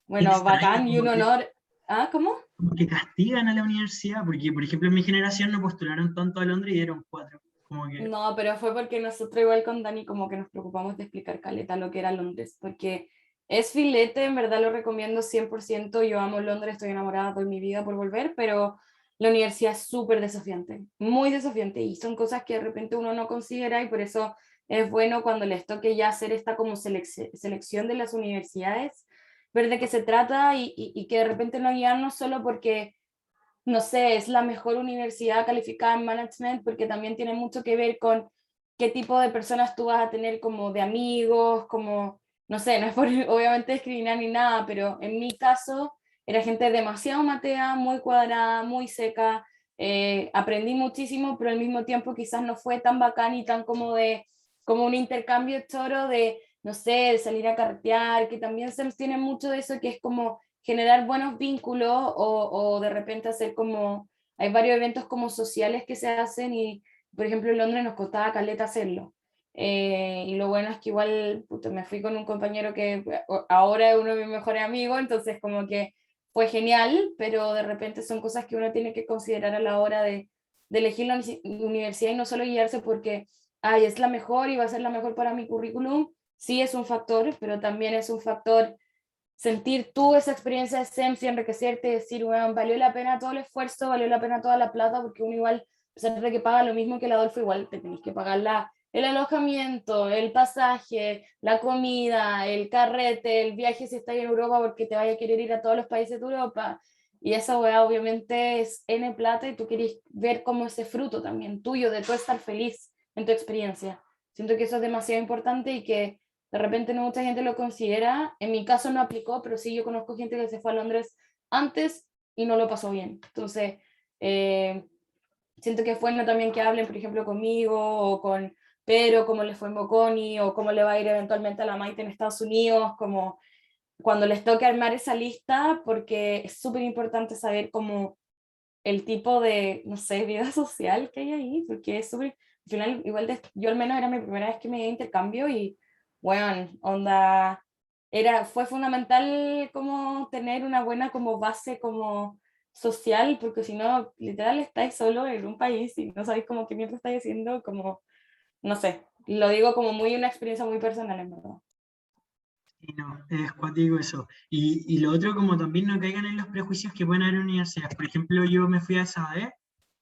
bueno, Extraño, bacán y un como que- honor. ¿Ah, cómo? como que castigan a la universidad, porque por ejemplo en mi generación no postularon tanto a Londres y dieron 4. Como que No, pero fue porque nosotros igual con Dani como que nos preocupamos de explicar caleta lo que era Londres, porque es filete, en verdad lo recomiendo 100%, yo amo Londres, estoy enamorada de mi vida por volver, pero la universidad es súper desafiante, muy desafiante, y son cosas que de repente uno no considera, y por eso es bueno cuando les toque ya hacer esta como selección de las universidades, ver de qué se trata y que de repente no guiarnos solo porque no sé, es la mejor universidad calificada en management, porque también tiene mucho que ver con qué tipo de personas tú vas a tener como de amigos, como, no sé, no es por obviamente discriminar ni nada, pero en mi caso era gente demasiado matea, muy cuadrada, muy seca, aprendí muchísimo, pero al mismo tiempo quizás no fue tan bacán y tan como un intercambio choro de, no sé, de salir a carretear, que también se tiene mucho de eso, que es como generar buenos vínculos o de repente hacer como, hay varios eventos como sociales que se hacen y, por ejemplo, en Londres nos costaba caleta hacerlo. Y lo bueno es que igual puta, me fui con un compañero que ahora es uno de mis mejores amigos, entonces como que fue genial, pero de repente son cosas que uno tiene que considerar a la hora de elegir la universidad y no solo guiarse porque, ay, es la mejor y va a ser la mejor para mi currículum. Sí es un factor, pero también es un factor sentir tú esa experiencia de SEMS y enriquecerte, decir, bueno, valió la pena todo el esfuerzo, valió la pena toda la plata, porque uno igual a pesar de que paga lo mismo que el Adolfo, igual te tenés que pagar el alojamiento, el pasaje, la comida, el carrete, el viaje si estás en Europa porque te vaya a querer ir a todos los países de Europa. Y esa weá obviamente es N plata y tú querés ver como ese fruto también tuyo, de tú estar feliz en tu experiencia. Siento que eso es demasiado importante y que de repente no mucha gente lo considera. En mi caso no aplicó, pero sí yo conozco gente que se fue a Londres antes y no lo pasó bien. Entonces, siento que es bueno también que hablen, por ejemplo, conmigo o con Pedro, cómo le fue en Bocconi o cómo le va a ir eventualmente a la Maite en Estados Unidos, como cuando les toque armar esa lista, porque es súper importante saber como el tipo de, no sé, vida social que hay ahí, porque es súper, al final, igual yo al menos era mi primera vez que me di intercambio y, bueno, onda, fue fundamental como tener una buena como base como social, porque si no, literal estáis solo en un país y no sabéis como qué mierda estáis haciendo, como, no sé, lo digo como muy una experiencia muy personal en verdad. Y no, es cuático eso. Y lo otro, como también no caigan en los prejuicios que pueden haber en universidades. Por ejemplo, yo me fui a SAE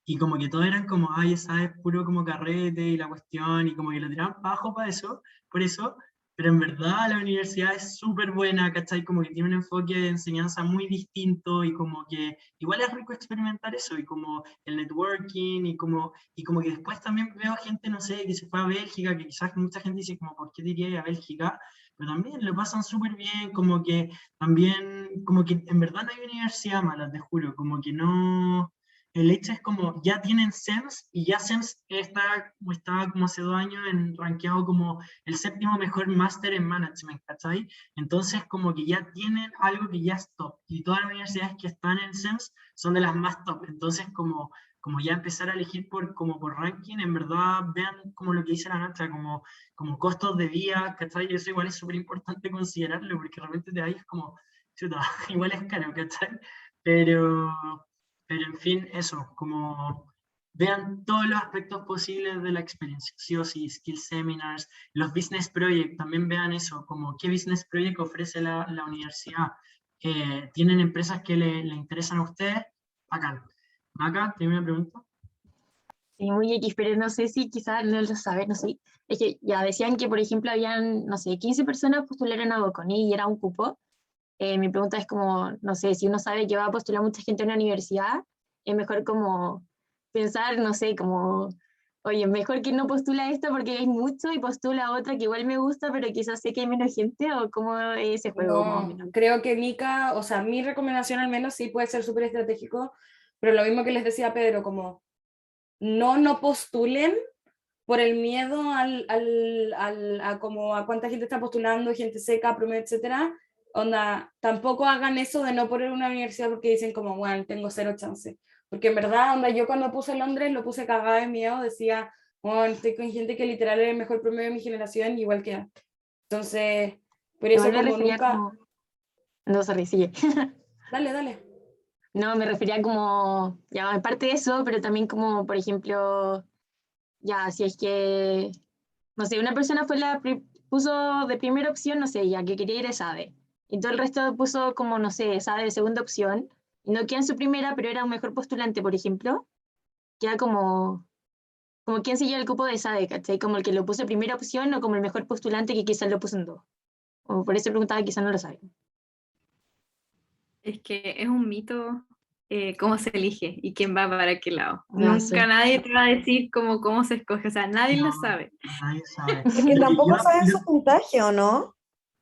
y como que todos eran como, ay, SAE es puro como carrete y la cuestión, y como que lo tiraban bajo para eso, por eso, pero en verdad la universidad es súper buena, ¿cachai? Como que tiene un enfoque de enseñanza muy distinto y como que igual es rico experimentar eso y como el networking y como que después también veo gente, no sé, que se fue a Bélgica, que quizás mucha gente dice como, ¿por qué te irías a Bélgica? Pero también lo pasan súper bien, como que también, como que en verdad no hay universidad mala, te juro, como que no, el hecho es como, ya tienen SEMS, y ya SEMS estaba como hace 2 años rankeado como el 7º mejor máster en management, ¿cachai? Entonces como que ya tienen algo que ya es top, y todas las universidades que están en SEMS son de las más top, entonces como ya empezar a elegir como por ranking, en verdad vean como lo que dice la Nacha, como costos de vida, ¿cachai? Eso igual es súper importante considerarlo, porque realmente de ahí es como, chuta, igual es caro, ¿cachai? Pero, pero en fin, eso, como vean todos los aspectos posibles de la experiencia, sí o sí, skill seminars, los business projects, también vean eso, como qué business project ofrece la universidad. ¿Tienen empresas que le interesan a ustedes? Bacán. Maca, ¿tiene una pregunta? Sí, muy X, pero no sé si quizás no lo saben, no sé. Es que ya decían que, por ejemplo, habían, no sé, 15 personas postularon a Bocconi y era un cupo. Mi pregunta es como, no sé, si uno sabe que va a postular mucha gente en una universidad, es mejor como pensar, no sé, como, oye, mejor que no postula esta porque hay mucho y postula otra que igual me gusta, pero quizás sé que hay menos gente, o cómo es ese juego más o No, menos. creo que Nika, o sea, mi recomendación al menos sí puede ser súper estratégico, pero lo mismo que les decía Pedro, como no postulen por el miedo como a cuánta gente está postulando, gente seca, promedio, etcétera. Onda, tampoco hagan eso de no poner una universidad porque dicen como, bueno, tengo 0 chance. Porque en verdad, onda, yo cuando puse Londres lo puse cagada de miedo, decía, bueno, estoy con gente que literal es el mejor promedio de mi generación, igual que. Entonces, por eso Igual me como refería nunca. como, no, sorry, sigue. Dale, dale. No, me refería como, ya, aparte de eso, pero también como, por ejemplo, ya, si es que, no sé, una persona puso de primera opción, no sé, ya que quería ir a SADE, y todo el resto puso como, no sé, SADE de segunda opción, y no queda en su primera, pero era un mejor postulante, por ejemplo, queda como quien siguió el cupo de SADE, ¿cachai? Como el que lo puso en primera opción o como el mejor postulante que quizás lo puso en dos. O por eso preguntaba, quizás no lo saben. Es que es un mito cómo se elige y quién va para qué lado. No sé. Nunca nadie te va a decir cómo se escoge, o sea, nadie lo No, sabe. nadie sabe. Es que Lo que tampoco yo, saben lo- su puntaje, ¿o no?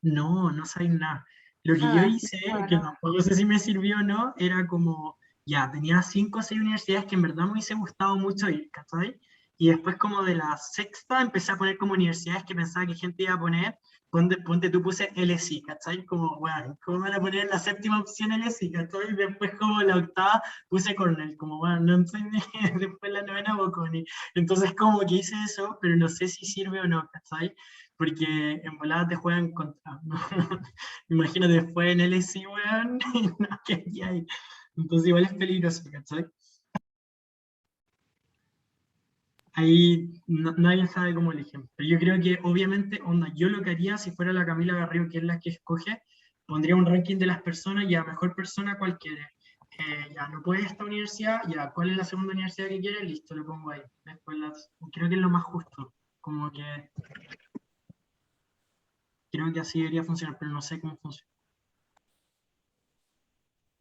no saben nada. Lo que yo Nada, hice, nada, que nada. tampoco sé si me sirvió o no, era como, ya, tenía 5 o 6 universidades que en verdad me hubiese gustado mucho ir, ¿cachai? Y después como de la sexta empecé a poner como universidades que pensaba que gente iba a poner, ponte tú puse LSI, ¿cachai? Como, bueno, ¿cómo van a poner en la 7ª opción LSI, ¿cachai? Y después como la 8ª puse Cornell, como, bueno, no sé, después la 9ª Bocconi. Entonces como que hice eso, pero no sé si sirve o no, ¿cachai? Porque en voladas te juegan contra, ¿no? Imagínate después en LSI, weón, y no, que hay. Entonces igual es peligroso, ¿cachai? Ahí nadie sabe cómo eligen. Pero yo creo que obviamente, onda, yo lo que haría si fuera la Camila Garrido, que es la que escoge, pondría un ranking de las personas y a mejor persona cualquiera. ya no puede esta universidad, ya, ¿cuál es la segunda universidad que quiere? Listo, lo pongo ahí. Después creo que es lo más justo, como que creo que así debería funcionar, pero no sé cómo funciona.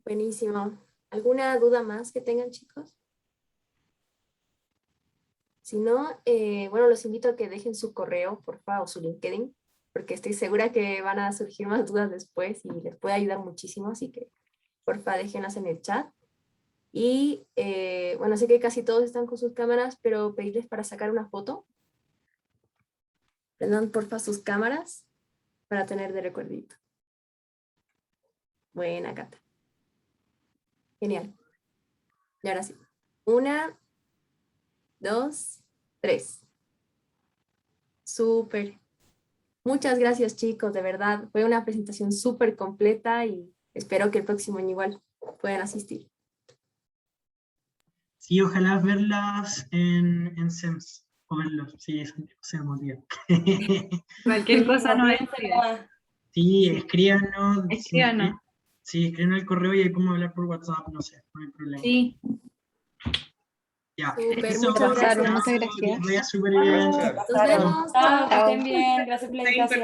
Buenísimo. ¿Alguna duda más que tengan, chicos? Si no, bueno, los invito a que dejen su correo, por favor, o su LinkedIn, porque estoy segura que van a surgir más dudas después y les puede ayudar muchísimo, así que por favor déjenlas en el chat. Y bueno, sé que casi todos están con sus cámaras, pero pedirles para sacar una foto. Prendan porfa sus cámaras para tener de recuerdito. Buena, Cata. Genial. Y ahora sí. 1, 2, 3. Súper. Muchas gracias, chicos, de verdad. Fue una presentación súper completa y espero que el próximo año igual puedan asistir. Sí, ojalá verlas en SEMS. O verlos, sí, se motiva. Cualquier cosa no es. Sí, escríbanos. Escríbanos. Sí, escríbanos el correo y ahí podemos hablar por WhatsApp, no sé, no hay problema. Sí. Ya. Súper, Eso, muchas gracias. Muchas gracias. Que vaya súper bien. Nos vemos. Chao, que estén bien. Gracias por la invitación.